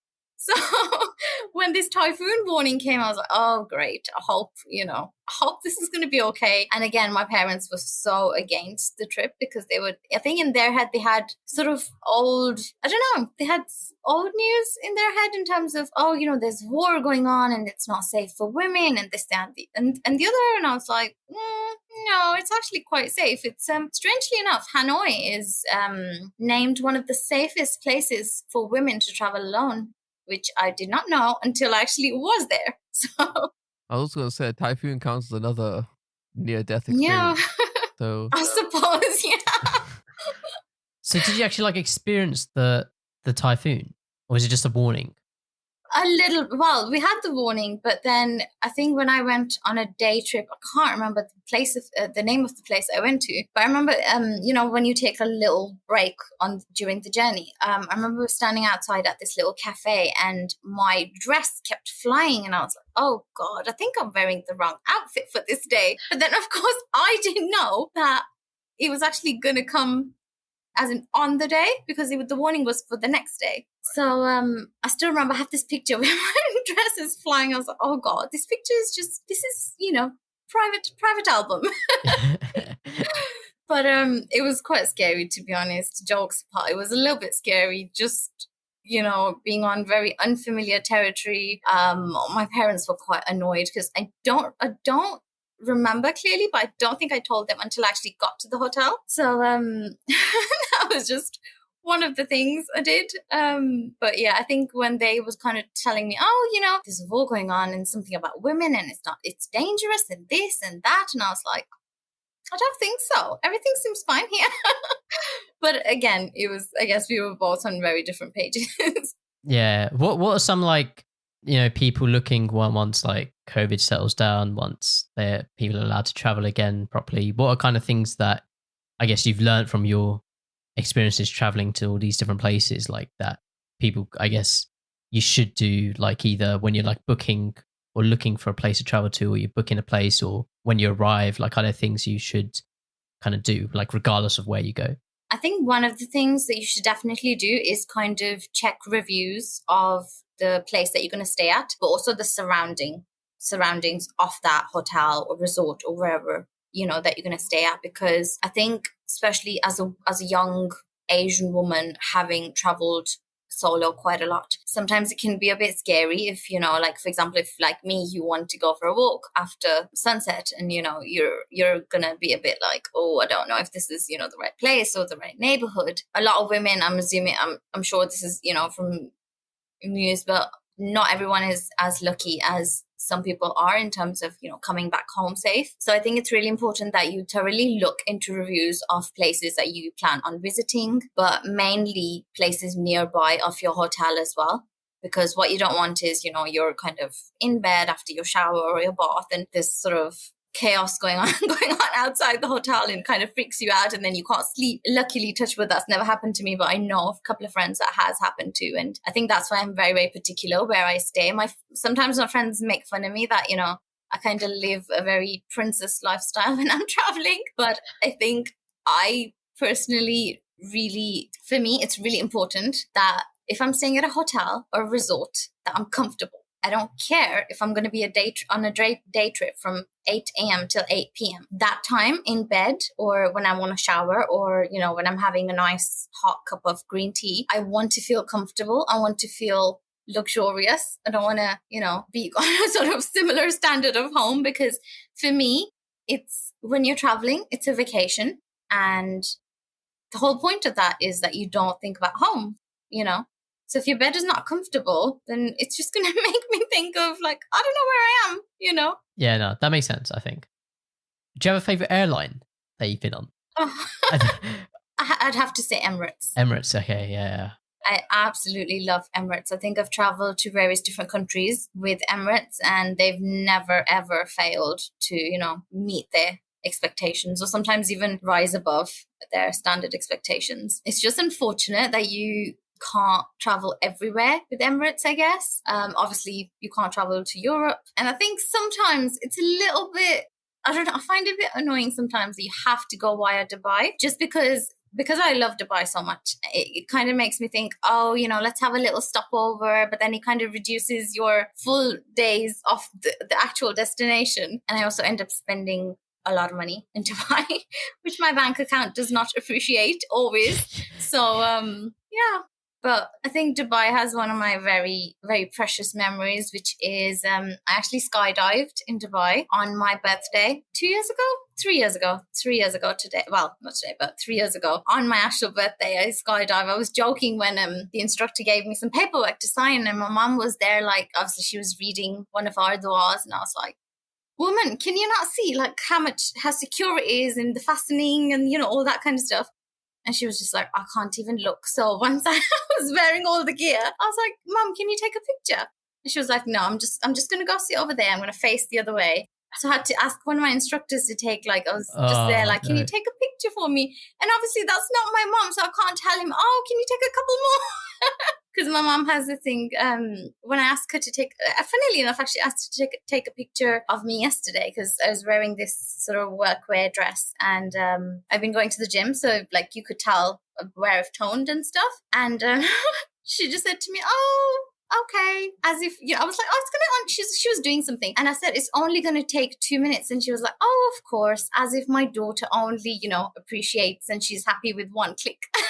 So when this typhoon warning came, I was like, oh, great. I hope this is going to be okay. And again, my parents were so against the trip because I think in their head, they had sort of they had old news in their head in terms of, oh, you know, there's war going on and it's not safe for women and this, that, and the other. And I was like, no, it's actually quite safe. It's strangely enough, Hanoi is named one of the safest places for women to travel alone, which I did not know until I actually was there. So I was going to say typhoon counts as another near-death experience. Yeah, so I suppose, yeah. So did you actually like experience the typhoon, or was it just a warning? A little. Well, we had the warning, but then I think when I went on a day trip, I can't remember the name of the place I went to, but I remember, you know, when you take a little break during the journey, I remember standing outside at this little cafe and my dress kept flying, and I was like, oh God, I think I'm wearing the wrong outfit for this day. But then, of course, I didn't know that it was actually going to come as in on the day, because the warning was for the next day. So I still remember I have this picture where my dress is flying. I was like, oh God, this is, you know, private album. But it was quite scary, to be honest. Jokes apart, it was a little bit scary, just, you know, being on very unfamiliar territory. My parents were quite annoyed because I don't remember clearly, but I don't think I told them until I actually got to the hotel. So that was just one of the things I did. But yeah, I think when they was kind of telling me, oh, you know, there's a war going on and something about women and it's dangerous and this and that. And I was like, I don't think so. Everything seems fine here. But again, I guess we were both on very different pages. Yeah. What are some, like, you know, people looking once like COVID settles down, once people are allowed to travel again properly? What are kind of things that I guess you've learned from your experiences traveling to all these different places, like that people, I guess you should do, like either when you're like booking or looking for a place to travel to, or you're booking a place, or when you arrive, like other things you should kind of do, like regardless of where you go? I think one of the things that you should definitely do is kind of check reviews of the place that you're going to stay at, but also the surroundings of that hotel or resort or wherever, you know, that you're going to stay at. Because I think, especially as a young Asian woman, having traveled solo quite a lot, sometimes it can be a bit scary if, you know, like for example, if like me, you want to go for a walk after sunset, and you know you're gonna be a bit like, oh, I don't know if this is, you know, the right place or the right neighborhood. A lot of women, I'm assuming, I'm sure this is, you know, from news, but not everyone is as lucky as some people are in terms of, you know, coming back home safe. So I think it's really important that you thoroughly look into reviews of places that you plan on visiting, but mainly places nearby of your hotel as well. Because what you don't want is, you know, you're kind of in bed after your shower or your bath, and this sort of chaos going on outside the hotel, and kind of freaks you out, and then you can't sleep. Luckily, touch wood, that's never happened to me, but I know of a couple of friends that has happened to, and I think that's why I'm very, very particular where I stay. Sometimes my friends make fun of me that, you know, I kind of live a very princess lifestyle when I'm traveling, but I think I personally really, for me, it's really important that if I'm staying at a hotel or a resort, that I'm comfortable. I don't care if I'm going to be on a day trip from 8 a.m. till 8 p.m. That time in bed, or when I want to shower, or, you know, when I'm having a nice hot cup of green tea, I want to feel comfortable. I want to feel luxurious. I don't want to, you know, be on a sort of similar standard of home, because for me, it's when you're traveling, it's a vacation. And the whole point of that is that you don't think about home, you know? So if your bed is not comfortable, then it's just going to make me think of like, I don't know where I am, you know? Yeah, no, that makes sense, I think. Do you have a favorite airline that you've been on? Oh. I'd have to say Emirates. Emirates, okay, yeah. I absolutely love Emirates. I think I've traveled to various different countries with Emirates, and they've never, ever failed to, you know, meet their expectations, or sometimes even rise above their standard expectations. It's just unfortunate that you can't travel everywhere with Emirates, I guess. Obviously, you can't travel to Europe. And I think sometimes it's a little bit, I don't know, I find it a bit annoying sometimes that you have to go via Dubai, just because I love Dubai so much. It kind of makes me think, oh, you know, let's have a little stopover, but then it kind of reduces your full days of the actual destination. And I also end up spending a lot of money in Dubai, which my bank account does not appreciate always. So, yeah. But I think Dubai has one of my very, very precious memories, which is I actually skydived in Dubai on my birthday 3 years ago today. Well, not today, but 3 years ago on my actual birthday, I skydived. I was joking when the instructor gave me some paperwork to sign, and my mom was there, like, obviously she was reading one of our duas, and I was like, woman, can you not see like how secure it is and the fastening and, you know, all that kind of stuff? And she was just like, I can't even look. So once I was wearing all the gear, I was like, Mom, can you take a picture? And she was like, no, I'm just going to go sit over there. I'm going to face the other way. So I had to ask one of my instructors to take, like, I was just there, like, can you take a picture for me? And obviously that's not my mom, so I can't tell him, oh, can you take a couple more? Because my mom has this thing, when I asked her to take, funnily enough, actually asked her to take a picture of me yesterday, because I was wearing this sort of workwear dress, and I've been going to the gym, so like you could tell where I've toned and stuff. And she just said to me, oh, okay, as if, you know, I was like, oh, it's gonna on. She was doing something, and I said it's only gonna take 2 minutes, and she was like, oh, of course, as if my daughter only, you know, appreciates and she's happy with one click. I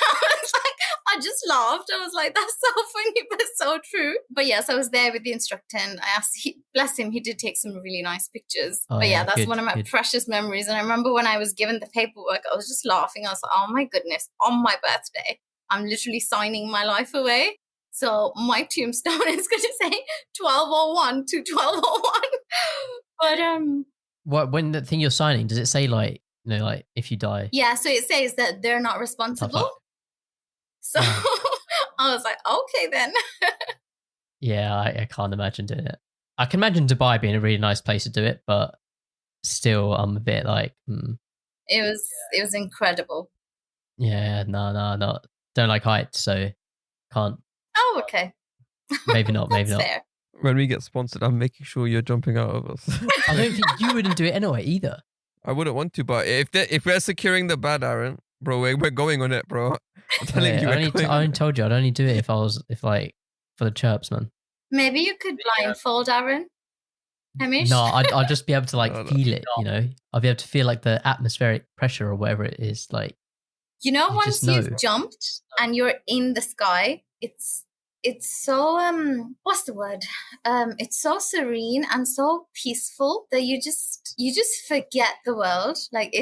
was like, I just laughed. I was like, that's so funny, but so true. But yes, I was there with the instructor, and I asked, bless him, he did take some really nice pictures. Oh, but yeah, that's one of my precious memories. And I remember when I was given the paperwork, I was just laughing. I was like, oh my goodness, on my birthday, I'm literally signing my life away. So my tombstone is going to say 1201 to 1201. But what, when the thing you're signing, does it say like, you know, like if you die? Yeah, so it says that they're not responsible. So I was like, okay then. Yeah, I can't imagine doing it. I can imagine Dubai being a really nice place to do it, but still I'm a bit like, It was incredible. Yeah, no. Don't like heights, so can't. Oh, okay. Maybe not. Maybe That's not. fair. When we get sponsored, I'm making sure you're jumping out of us. I don't think you wouldn't do it anyway either. I wouldn't want to, but if we're securing the bad, Aaron, bro, we're going on it, bro. I'm telling you, I only told you I'd only do it if for the chirps, man. Maybe you could blindfold Aaron. Hamish? No, I'd just be able to feel it, you know. I'll be able to feel like the atmospheric pressure or whatever it is, like. You know, once you've jumped and you're in the sky, it's so what's the word? It's so serene and so peaceful that you just forget the world. Like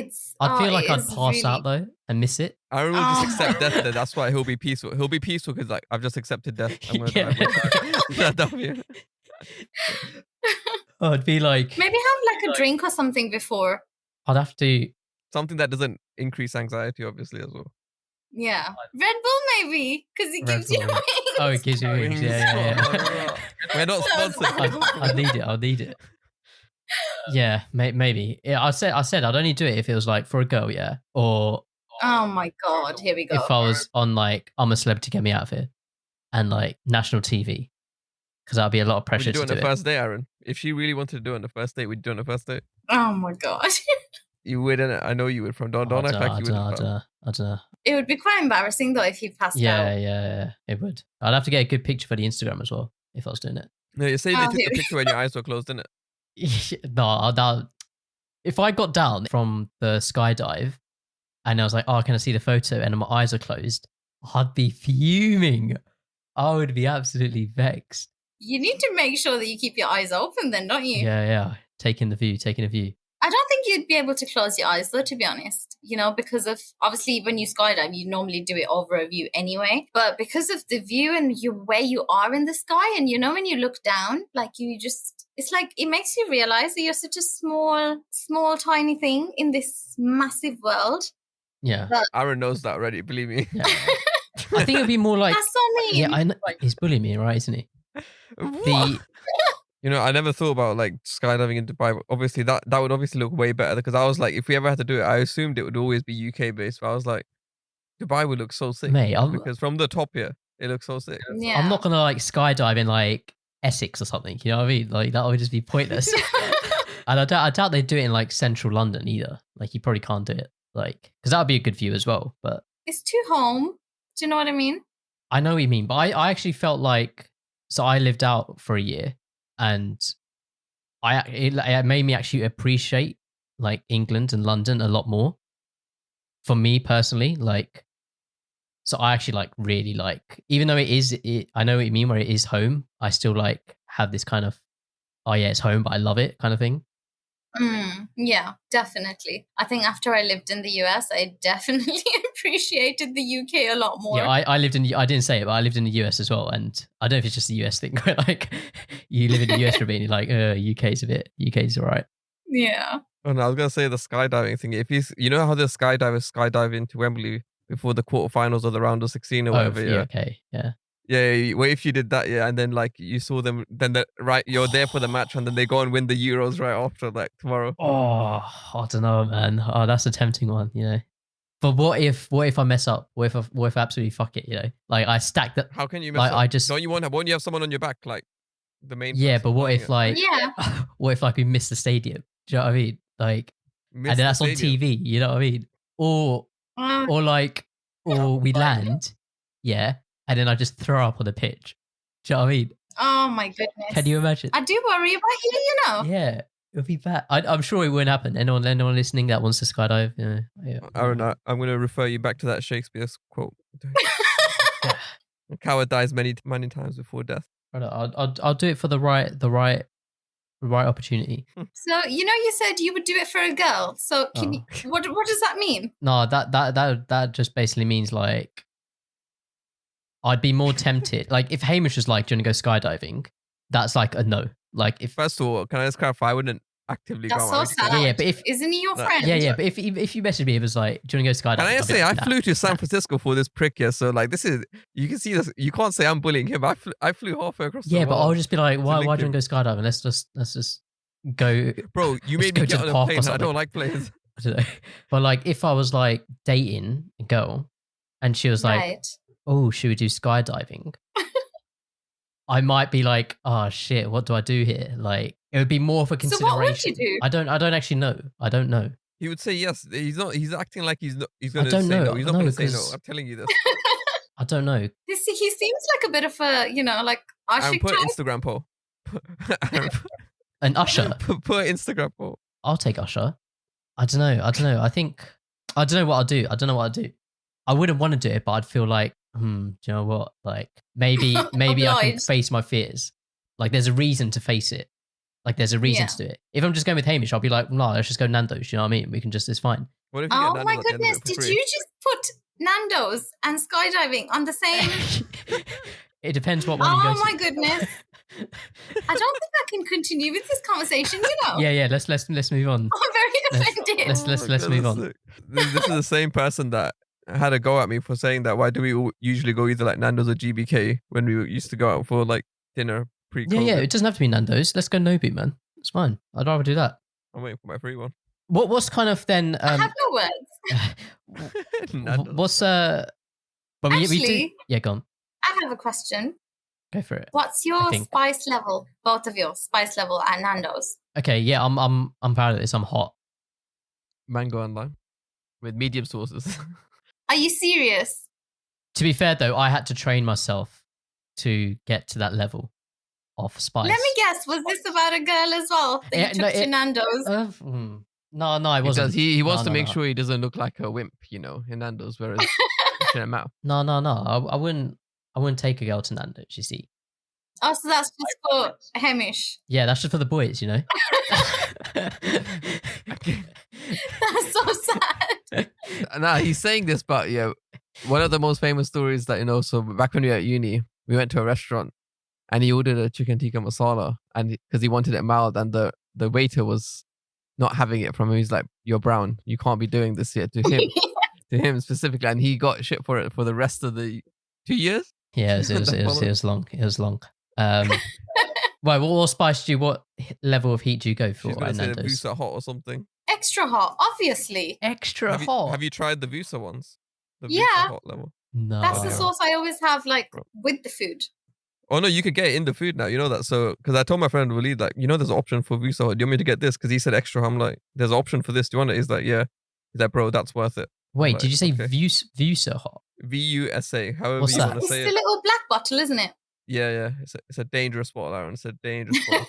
I feel like I'd pass out though and miss it. Aaron will just accept death. Then. That's why he'll be peaceful. He'll be peaceful because like I've just accepted death. I'm gonna die. Oh, it'd be like maybe have like a drink or something before. I'd have to something that doesn't increase anxiety, obviously, as well. Yeah, Red Bull maybe because it gives you wings. Oh, it gives you wings. Yeah. We're not sponsored. I'll need it. Yeah, maybe. Yeah, I said I'd only do it if it was like for a girl, yeah, or. Oh my god! Here we go. If I was on like I'm a Celebrity, Get Me Out of Here, and like national TV. Because that'd be a lot of pressure to do it. Would you do it on the first day, Aaron? If she really wanted to do it on the first date, we'd do it on the first date. Oh my god. You wouldn't. I know you would. Don't act like you would. I don't know. It would be quite embarrassing though if you passed out. Yeah, it would. I'd have to get a good picture for the Instagram as well if I was doing it. No, you say you took the picture when your eyes were closed, didn't it? No, if I got down from the skydive and I was like, oh, can I see the photo? And my eyes are closed, I'd be fuming. I would be absolutely vexed. You need to make sure that you keep your eyes open then, don't you? Yeah. Taking a view. I don't think you'd be able to close your eyes though, to be honest, you know, because of obviously when you skydive, you normally do it over a view anyway, but because of the view and where you are in the sky and, you know, when you look down, like it's like, it makes you realize that you're such a small, tiny thing in this massive world. Yeah. But Aaron knows that already, believe me. Yeah. I think it'd be more like, that's so mean. Yeah, I know, he's bullying me, right, isn't he? You know, I never thought about like skydiving in Dubai. Obviously, that would obviously look way better because I was like, if we ever had to do it, I assumed it would always be UK based. But I was like, Dubai would look so sick, mate. Because from the top here, it looks so sick. Yeah. I'm not gonna like skydive in like Essex or something. You know what I mean? Like that would just be pointless. And I doubt they'd do it in like central London either. Like you probably can't do it, like because that would be a good view as well. But it's too home. Do you know what I mean? I know what you mean, but I actually felt like I lived out for a year. And it made me actually appreciate like England and London a lot more. For me personally, like, so I actually like really like, even though I know what you mean where it is home, I still like have this kind of, oh yeah, it's home, but I love it kind of thing. Yeah, definitely. I think after I lived in the US, I definitely appreciated the UK a lot more. Yeah, I didn't say it, but I lived in the US as well. And I don't know if it's just the US thing where like you live in the US for a bit and you're like, UK's all right. Yeah. Oh no, I was going to say the skydiving thing. If you know how the skydivers skydive into Wembley before the quarterfinals or the round of 16 or whatever. Yeah, okay, yeah. Yeah, what if you did that, and then like you saw them, then you're there for the match, and then they go and win the Euros right after, like tomorrow. Oh, I don't know, man. Oh, that's a tempting one, you know. But what if I mess up? What if I absolutely fuck it, you know? Like I stack that. How can you mess up? Won't you have someone on your back, like the main? Yeah, but what if like? Yeah. What if like we miss the stadium? Do you know what I mean? Like, and then that's on TV. You know what I mean? Or we land, yeah. And then I just throw up on the pitch. Do you know what I mean? Oh my goodness. Can you imagine? I do worry about you know? Yeah, it would be bad. I'm sure it wouldn't happen. Anyone listening that wants to skydive, yeah. Aaron, I'm going to refer you back to that Shakespeare quote. A coward dies many times before death. I'll do it for the right opportunity. So, you know, you said you would do it for a girl. So what does that mean? No, that just basically means like, I'd be more tempted. Like if Hamish was like, do you want to go skydiving? That's like a no. Like if first of all, can I just clarify? I wouldn't actively go. That's so sad. Yeah, but isn't he your friend? Yeah. But if you messaged me, it was like, do you want to go skydiving? Can I just say I flew to San Francisco for this prick here, so like this is you can see this. You can't say I'm bullying him. I flew halfway across. Yeah, but I'll just be like, why do you want to go skydiving? Let's just go. Bro, you made me get on a plane. I don't like planes. I don't know. But like, if I was like dating a girl and she was like, Right. oh, should we do skydiving? I might be like, oh shit, what do I do here? Like, it would be more of a consideration. So what would you do? I don't actually know. I don't know. He would say yes. He's acting like he's going to don't say know. no. He's not No, going to say no. 'cause- I'm telling you this. I don't know. He seems like a bit of a, like And Ashik put type. Instagram poll. An Usher. Put Instagram poll. I'll take Usher. I don't know. I think, I don't know what I'll do. I wouldn't want to do it, but I'd feel like, do you know what? Like, maybe I can Obliged. face my fears. Like, there's a reason to face it. Like, there's a reason to do it. If I'm just going with Hamish, I'll be like, no, let's just go Nando's. You know what I mean? We can just, it's fine. What if you get Oh Nando's my at the end of goodness! it for Did free? you just put Nando's and skydiving on the same? It depends what one you go Oh to. my goodness! I don't think I can continue with this conversation. Yeah. Let's move on. I'm very offended. Let's move on. This is the same person that had a go at me for saying that why do we usually go either like Nando's or GBK when we used to go out for like dinner pre-COVID? Yeah. It doesn't have to be Nando's. Let's go Nobu, man. It's fine. I'd rather do that. I'm waiting for my free one. What's kind of then? I have no words. Nando's. What's but we do. Actually- Yeah, go on. I have a question. Go for it. What's your think. spice level? Both of your spice level at Nando's. Okay, yeah, I'm proud of this. I'm hot. Mango and lime with medium sauces. Are you serious? To be fair though, I had to train myself to get to that level of spice. Let me guess. Was this about a girl as well that Yeah, you took no, to Nando's? No, it wasn't. He wants No, to make no. sure he doesn't look like a wimp, in Nando's, whereas it shouldn't matter. No. I wouldn't take a girl to Nando's. You see. Oh, so that's just for Hamish. Yeah, that's just for the boys, you know. That's so sad. Nah, he's saying this, but yeah, one of the most famous stories that so back when we were at uni, we went to a restaurant and he ordered a chicken tikka masala, and because he wanted it mild, and the waiter was not having it from him. He's like, "You're brown. You can't be doing this here." To him specifically, and he got shit for it for the rest of the 2 years. Yeah, it was long. It was long. Well, what spice do you? What level of heat do you go for She's gonna at say the Nando's? Vusa hot or something. Extra hot, obviously. Extra Have hot. you tried the Vusa ones? The Yeah. Vusa hot level. No. That's the yeah. sauce I always have, like, with the food. Oh no, you could get it in the food now. You know that. So because I told my friend Waleed, like, there's an option for Vusa hot. Do you want me to get this? Because he said extra hot. I'm like, there's an option for this. Do you want it? He's like, yeah. He's like, bro, that's worth it. Wait, like, did you say okay. Vusa hot? VUSA. However What's you that? want to It's say the it. little black bottle, isn't it? Yeah. It's a dangerous bottle, Aaron. It's a dangerous bottle.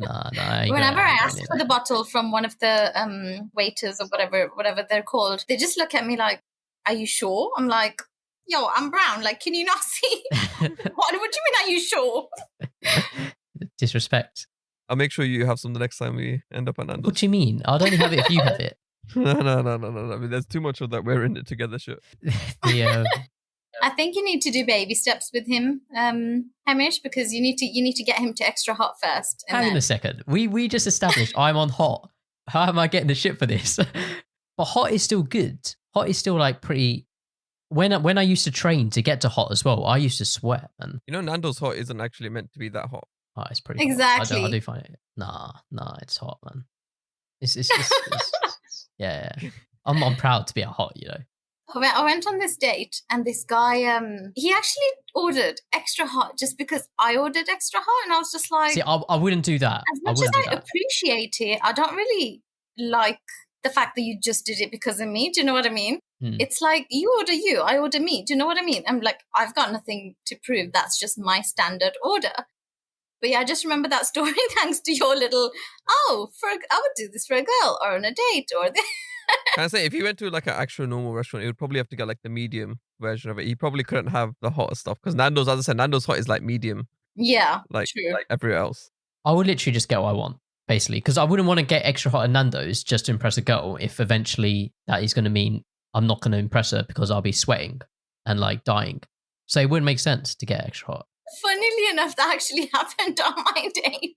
Nah. Whenever I ask for the bottle from one of the waiters or whatever they're called, they just look at me like, "Are you sure?" I'm like, "Yo, I'm brown. Like, can you not see? What do you mean? Are you sure?" Disrespect. I'll make sure you have some the next time we end up at Nando's. What do you mean? I'd only have it if you have it. No. I mean, there's too much of that. We're in it together shit. I think you need to do baby steps with him, Hamish, because you need to get him to extra hot first. And Hang on then... a second. We just established I'm on hot. How am I getting the shit for this? But hot is still good. Hot is still like pretty. When I used to train to get to hot as well, I used to sweat, man. Nando's hot isn't actually meant to be that hot. Oh, it's pretty hot. Exactly. I do find it. Nah, it's hot, man. It's yeah. I'm proud to be a hot, I went on this date and this guy, he actually ordered extra hot just because I ordered extra hot, and I was just like, See, I wouldn't do that. as much as I appreciate it, I don't really like the fact that you just did it because of me. Do you know what I mean? It's like, you order you, I order me. Do you know what I mean? I'm like, I've got nothing to prove. That's just my standard order. But yeah, I just remember that story thanks to your little, I would do this for a girl or on a date or this. Can I say, if you went to like an actual normal restaurant, you would probably have to get like the medium version of it. You probably couldn't have the hot stuff because Nando's, as I said, Nando's hot is like medium. Yeah, like, true. Like everywhere else. I would literally just get what I want, basically, because I wouldn't want to get extra hot at Nando's just to impress a girl if eventually that is going to mean I'm not going to impress her because I'll be sweating and like dying. So it wouldn't make sense to get extra hot. Funnily enough, that actually happened on my date.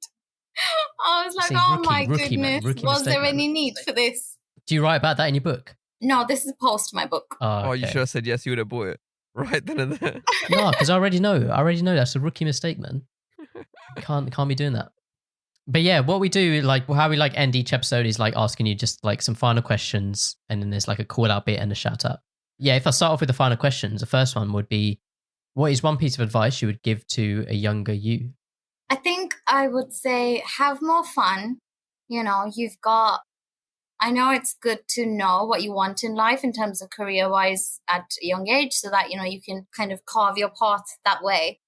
I was like, See, oh rookie, my rookie, man. goodness, Rookie was mistake, there man. any need for this? Do you write about that in your book? No, this is post my book. Oh, you okay. should have said yes, you would have bought it. Right then and there. No, because I already know. That's a rookie mistake, man. Can't be doing that. But yeah, what we do, like how we like end each episode is like asking you just like some final questions, and then there's like a call out bit and a shout out. Yeah, if I start off with the final questions, the first one would be, what is one piece of advice you would give to a younger you? I think I would say have more fun. You know, I know it's good to know what you want in life in terms of career-wise at a young age so that, you know, you can kind of carve your path that way.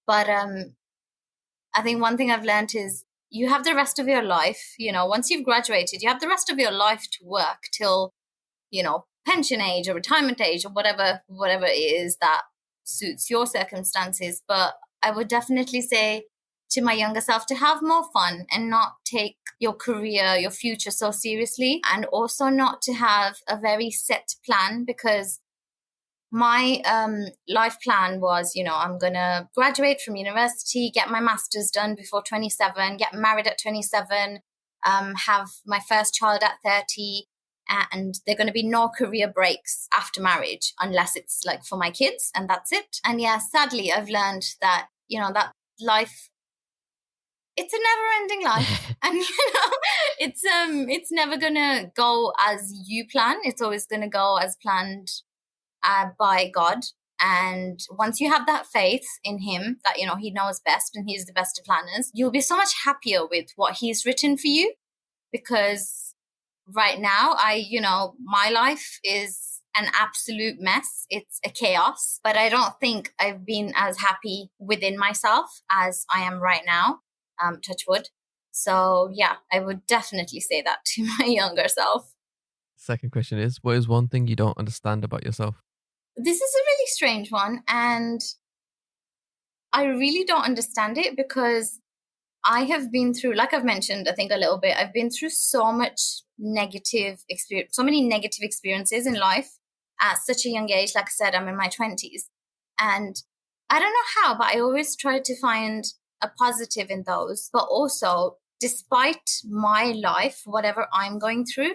But I think one thing I've learned is you have the rest of your life, you know, once you've graduated, you have the rest of your life to work till, you know, pension age or retirement age or whatever it is that suits your circumstances. But I would definitely say to my younger self to have more fun and not take your career, your future so seriously, and also not to have a very set plan, because my life plan was, you know, I'm going to graduate from university, get my master's done before 27, get married at 27, have my first child at 30, and there are going to be no career breaks after marriage unless it's like for my kids, and that's it. And yeah, sadly, I've learned that, you know, that life, it's a never-ending life, and you know, it's never gonna go as you plan. It's always gonna go as planned by God. And once you have that faith in Him, that, you know, He knows best and He's the best of planners, you'll be so much happier with what He's written for you. Because right now, you know, my life is an absolute mess. It's a chaos, but I don't think I've been as happy within myself as I am right now. Touch wood. So yeah, I would definitely say that to my younger self. Second question is, what is one thing you don't understand about yourself? This is a really strange one, and I really don't understand it because I have been through, like I've mentioned, I think a little bit, I've been through so much negative experience, so many negative experiences in life at such a young age. Like I said, I'm in my 20s, and I don't know how, but I always try to find a positive in those. But also, despite my life, whatever I'm going through,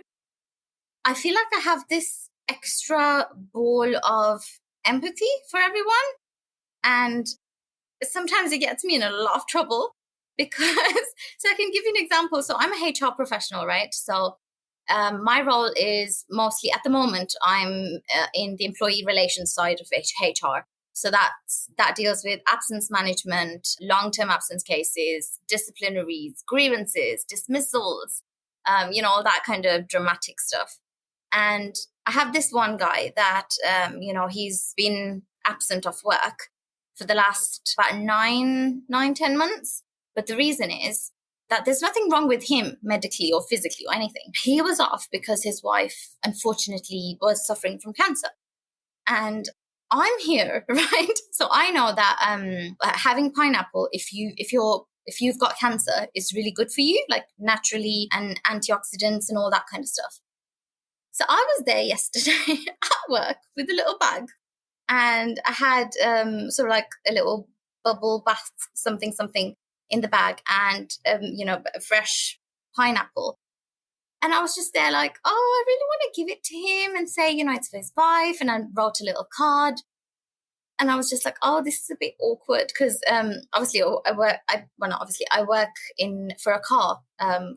I feel like I have this extra ball of empathy for everyone. And sometimes it gets me in a lot of trouble because, so I can give you an example. So I'm a HR professional, right? So my role is mostly, at the moment, I'm in the employee relations side of HR. So that deals with absence management, long-term absence cases, disciplinaries, grievances, dismissals, you know, all that kind of dramatic stuff. And I have this one guy that, you know, he's been absent of work for the last about 10 months. But the reason is that there's nothing wrong with him medically or physically or anything. He was off because his wife, unfortunately, was suffering from cancer. And I'm here, right? So I know that having pineapple, if you've got cancer, is really good for you, like naturally, and antioxidants and all that kind of stuff. So I was there yesterday at work with a little bag, and I had sort of like a little bubble bath, something in the bag, and you know, a fresh pineapple. And I was just there like, oh, I really want to give it to him and say, you know, it's for his wife. And I wrote a little card. And I was just like, oh, this is a bit awkward because obviously I work for a car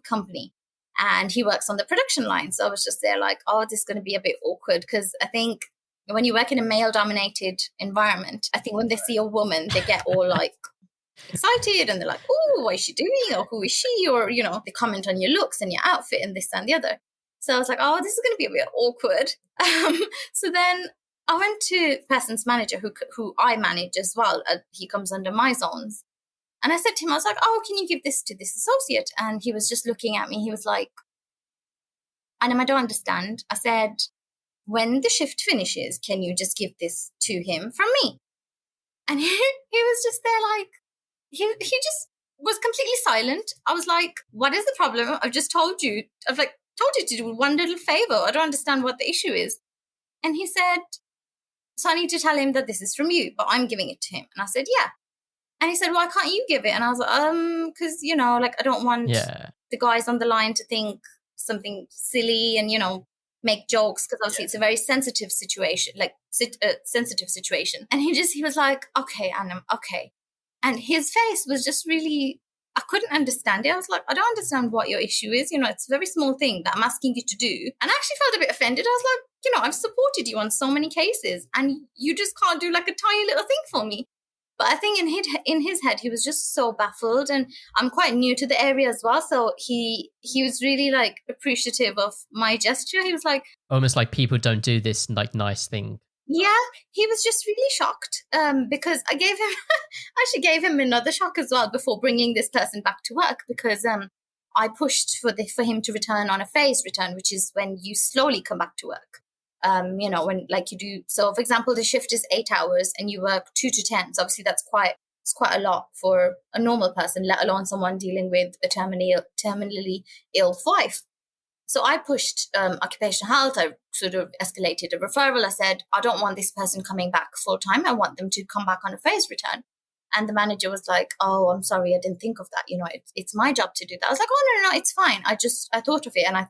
company, and he works on the production line. So I was just there like, oh, this is going to be a bit awkward because I think when you work in a male-dominated environment, I think when they see a woman, they get all like excited and they're like, oh, what is she doing? Or who is she? Or, you know, they comment on your looks and your outfit and this and the other. So I was like, oh, this is going to be a bit awkward. So then I went to person's manager who I manage as well. He comes under my zones. And I said to him, I was like, oh, can you give this to this associate? And he was just looking at me. He was like, Anum, I don't understand. I said, when the shift finishes, can you just give this to him from me? And he was just there like, he just was completely silent. I was like, what is the problem? I've just told you to do one little favor. I don't understand what the issue is. And he said, so I need to tell him that this is from you, but I'm giving it to him. And I said, yeah. And he said, why can't you give it? And I was like, because, you know, like, I don't want the guys on the line to think something silly and, you know, make jokes, because obviously it's a very sensitive situation, sensitive situation. And he was like, okay, Anum, okay. And his face was just really, I couldn't understand it. I was like, I don't understand what your issue is. It's a very small thing that I'm asking you to do. And I actually felt a bit offended. I was like, I've supported you on so many cases and you just can't do like a tiny little thing for me. But I think in his head, he was just so baffled, and I'm quite new to the area as well. So he was really like appreciative of my gesture. He was like, almost like people don't do this like nice thing. Yeah, he was just really shocked because I actually gave him another shock as well before bringing this person back to work, because I pushed for him to return on a phased return, which is when you slowly come back to work. When like you do. So, for example, the shift is 8 hours and you work 2 to 10. So obviously that's quite a lot for a normal person, let alone someone dealing with a terminally ill wife. So I pushed occupational health. I sort of escalated a referral. I said, I don't want this person coming back full time. I want them to come back on a phased return. And the manager was like, oh, I'm sorry, I didn't think of that. It's my job to do that. I was like, oh, no, it's fine. I thought of it, and I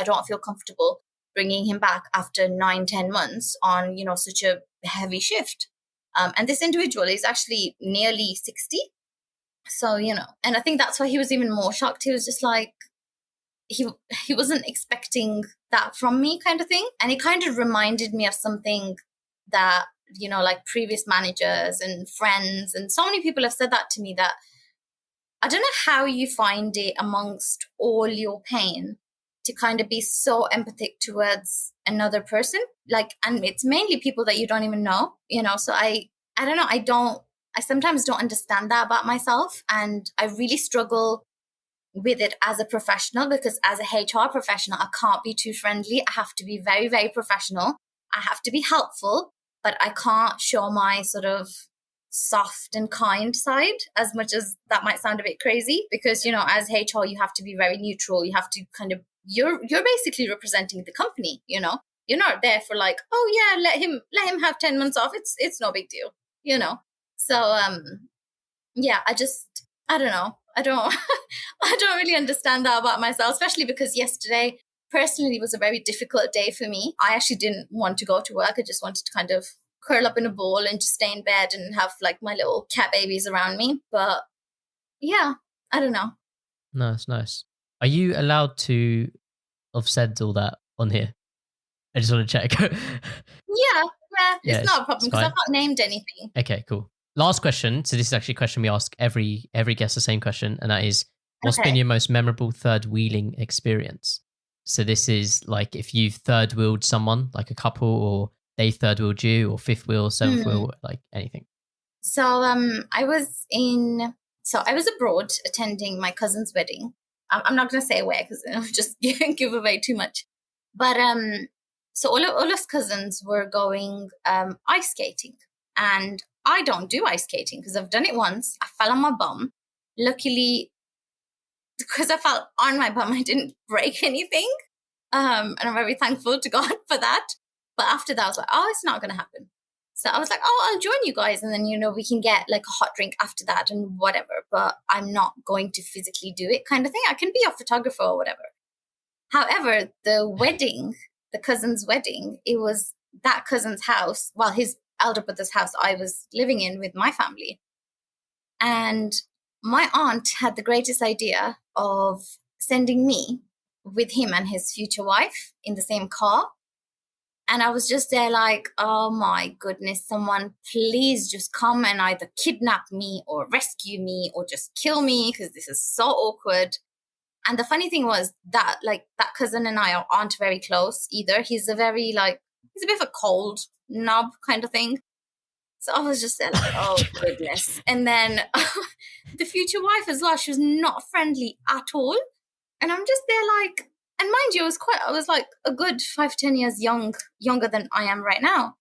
don't feel comfortable bringing him back after 9-10 months on, such a heavy shift. And this individual is actually nearly 60. So, and I think that's why he was even more shocked. He was just like, he wasn't expecting that from me, kind of thing. And it kind of reminded me of something that, like previous managers and friends and so many people have said that to me, that I don't know how you find it amongst all your pain to kind of be so empathic towards another person. Like, and it's mainly people that you don't even know, so I don't know. I sometimes don't understand that about myself. And I really struggle with it as a professional, because as a HR professional, I can't be too friendly. I have to be very, very professional. I have to be helpful, but I can't show my sort of soft and kind side, as much as that might sound a bit crazy, because, as HR, you have to be very neutral. You have to kind of, you're basically representing the company, you're not there for like, oh yeah, let him have 10 months off. It's no big deal, So, yeah, I don't know. I don't really understand that about myself, especially because yesterday personally was a very difficult day for me. I actually didn't want to go to work. I just wanted to kind of curl up in a ball and just stay in bed and have like my little cat babies around me. But yeah, I don't know. Nice. Are you allowed to have said all that on here? I just want to check. Yeah, it's not a problem because I've not named anything. Okay, cool. Last question. So this is actually a question we ask every guest, the same question, and that is, what's been your most memorable third wheeling experience? So this is like if you've third wheeled someone, like a couple, or they third wheeled you, or fifth wheel, seventh wheel, like anything. So I was abroad attending my cousin's wedding. I'm not going to say where because I'll just give away too much. But so all us cousins were going ice skating, and I don't do ice skating because I've done it once. I fell on my bum. Luckily, because I fell on my bum, I didn't break anything. And I'm very thankful to God for that. But after that, I was like, oh, it's not going to happen. So I was like, oh, I'll join you guys. And then, we can get like a hot drink after that and whatever. But I'm not going to physically do it kind of thing. I can be a photographer or whatever. However, the cousin's wedding, it was that cousin's house. Well, his elder brother's house I was living in with my family. And my aunt had the greatest idea of sending me with him and his future wife in the same car. And I was just there like, oh my goodness, someone please just come and either kidnap me or rescue me or just kill me because this is so awkward. And the funny thing was that like that cousin and I aren't very close either. He's a bit of a cold knob kind of thing. So I was just there like, oh goodness. And then the future wife as well, she was not friendly at all. And I'm just there like, and mind you, I was like a good 5-10 years younger than I am right now.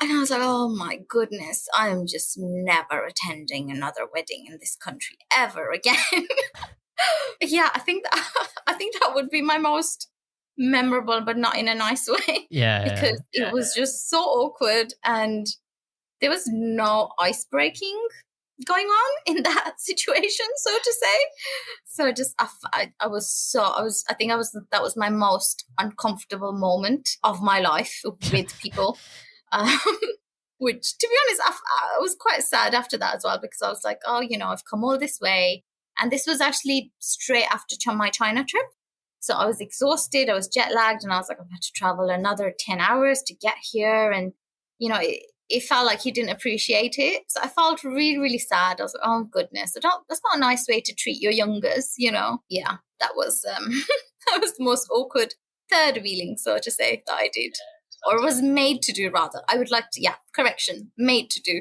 And I was like, oh my goodness, I'm just never attending another wedding in this country ever again. Yeah, I think that would be my most memorable, but not in a nice way. Yeah. Because it was just so awkward and there was no ice breaking going on in that situation, so to say. So that was my most uncomfortable moment of my life with people. Which, to be honest, I was quite sad after that as well, because I was like, oh, I've come all this way And this was actually straight after my China trip. So I was exhausted, I was jet lagged, and I was like, I've had to travel another 10 hours to get here. And, you know, it felt like he didn't appreciate it. So I felt really, really sad. I was like, oh goodness, that's not a nice way to treat your youngers, you know? Yeah, that was that was the most awkward third wheeling, so to say, that I did. Or was made to do, rather. I would like to, made to do.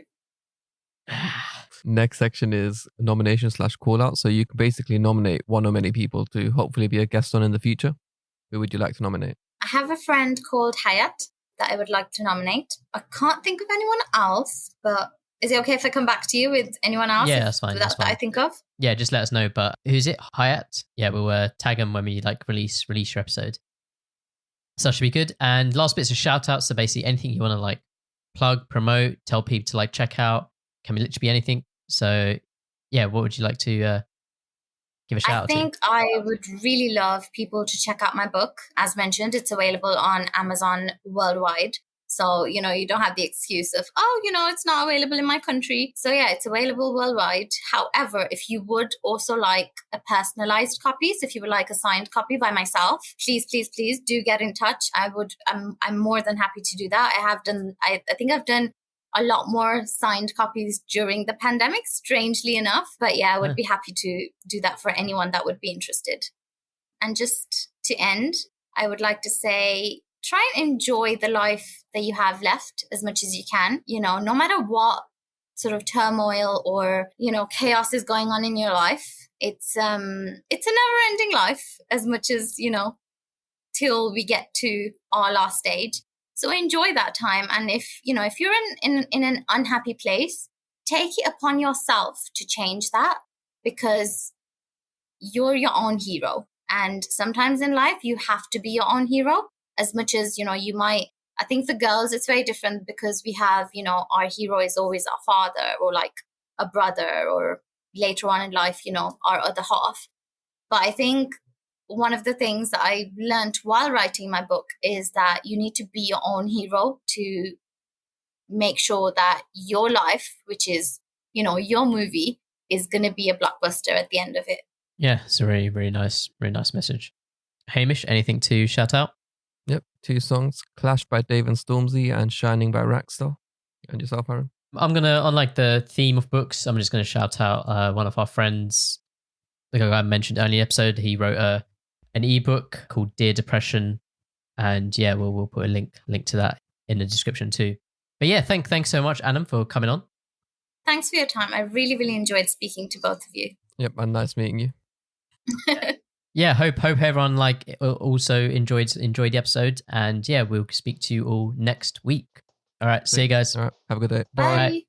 Next section is nomination / call out. So you can basically nominate one or many people to hopefully be a guest on in the future. Who would you like to nominate? I have a friend called Hayat that I would like to nominate. I can't think of anyone else, but is it okay if I come back to you with anyone else? Yeah, that's fine. That I think of. Yeah, just let us know. But who's it? Hayat? Yeah, we'll tag them when we like release your episode. So that should be good. And last bit's a shout out. So basically anything you want to like plug, promote, tell people to like check out. Can literally be anything. So yeah, what would you like to give a shout out to? I think I would really love people to check out my book. As mentioned, it's available on Amazon worldwide. So, you know, you don't have the excuse of, oh, you know, it's not available in my country. So yeah, it's available worldwide. However, if you would also like a personalized copy, so if you would like a signed copy by myself, please do get in touch. I'm more than happy to do that. I think I've done a lot more signed copies during the pandemic, strangely enough. But yeah, I would be happy to do that for anyone that would be interested. And just to end, I would like to say, try and enjoy the life that you have left as much as you can. You know, no matter what sort of turmoil or, you know, chaos is going on in your life, it's a never-ending life as much as, you know, till we get to our last stage. So enjoy that time. And if you're in an unhappy place, take it upon yourself to change that, because you're your own hero. And sometimes in life, you have to be your own hero. As much as, you know, you might, I think for girls, it's very different because we have, you know, our hero is always our father or like a brother, or later on in life, you know, our other half. But I think one of the things that I learned while writing my book is that you need to be your own hero to make sure that your life, which is, you know, your movie, is going to be a blockbuster at the end of it. Yeah, it's a very, very nice message. Hamish, anything to shout out? Yep, 2 songs, Clash by Dave and Stormzy and Shining by Rackstar. And yourself, Aaron? I'm going to, on like the theme of books, I'm just going to shout out one of our friends, the guy I mentioned earlier in the episode. He wrote an ebook called Dear Depression. And yeah, we'll put a link to that in the description too. But yeah, thanks so much, Anum, for coming on. Thanks for your time. I really, really enjoyed speaking to both of you. Yep, and nice meeting you. Yeah, hope everyone like also enjoyed the episode, and yeah, we'll speak to you all next week. All right, see you guys. All right, have a good day. Bye.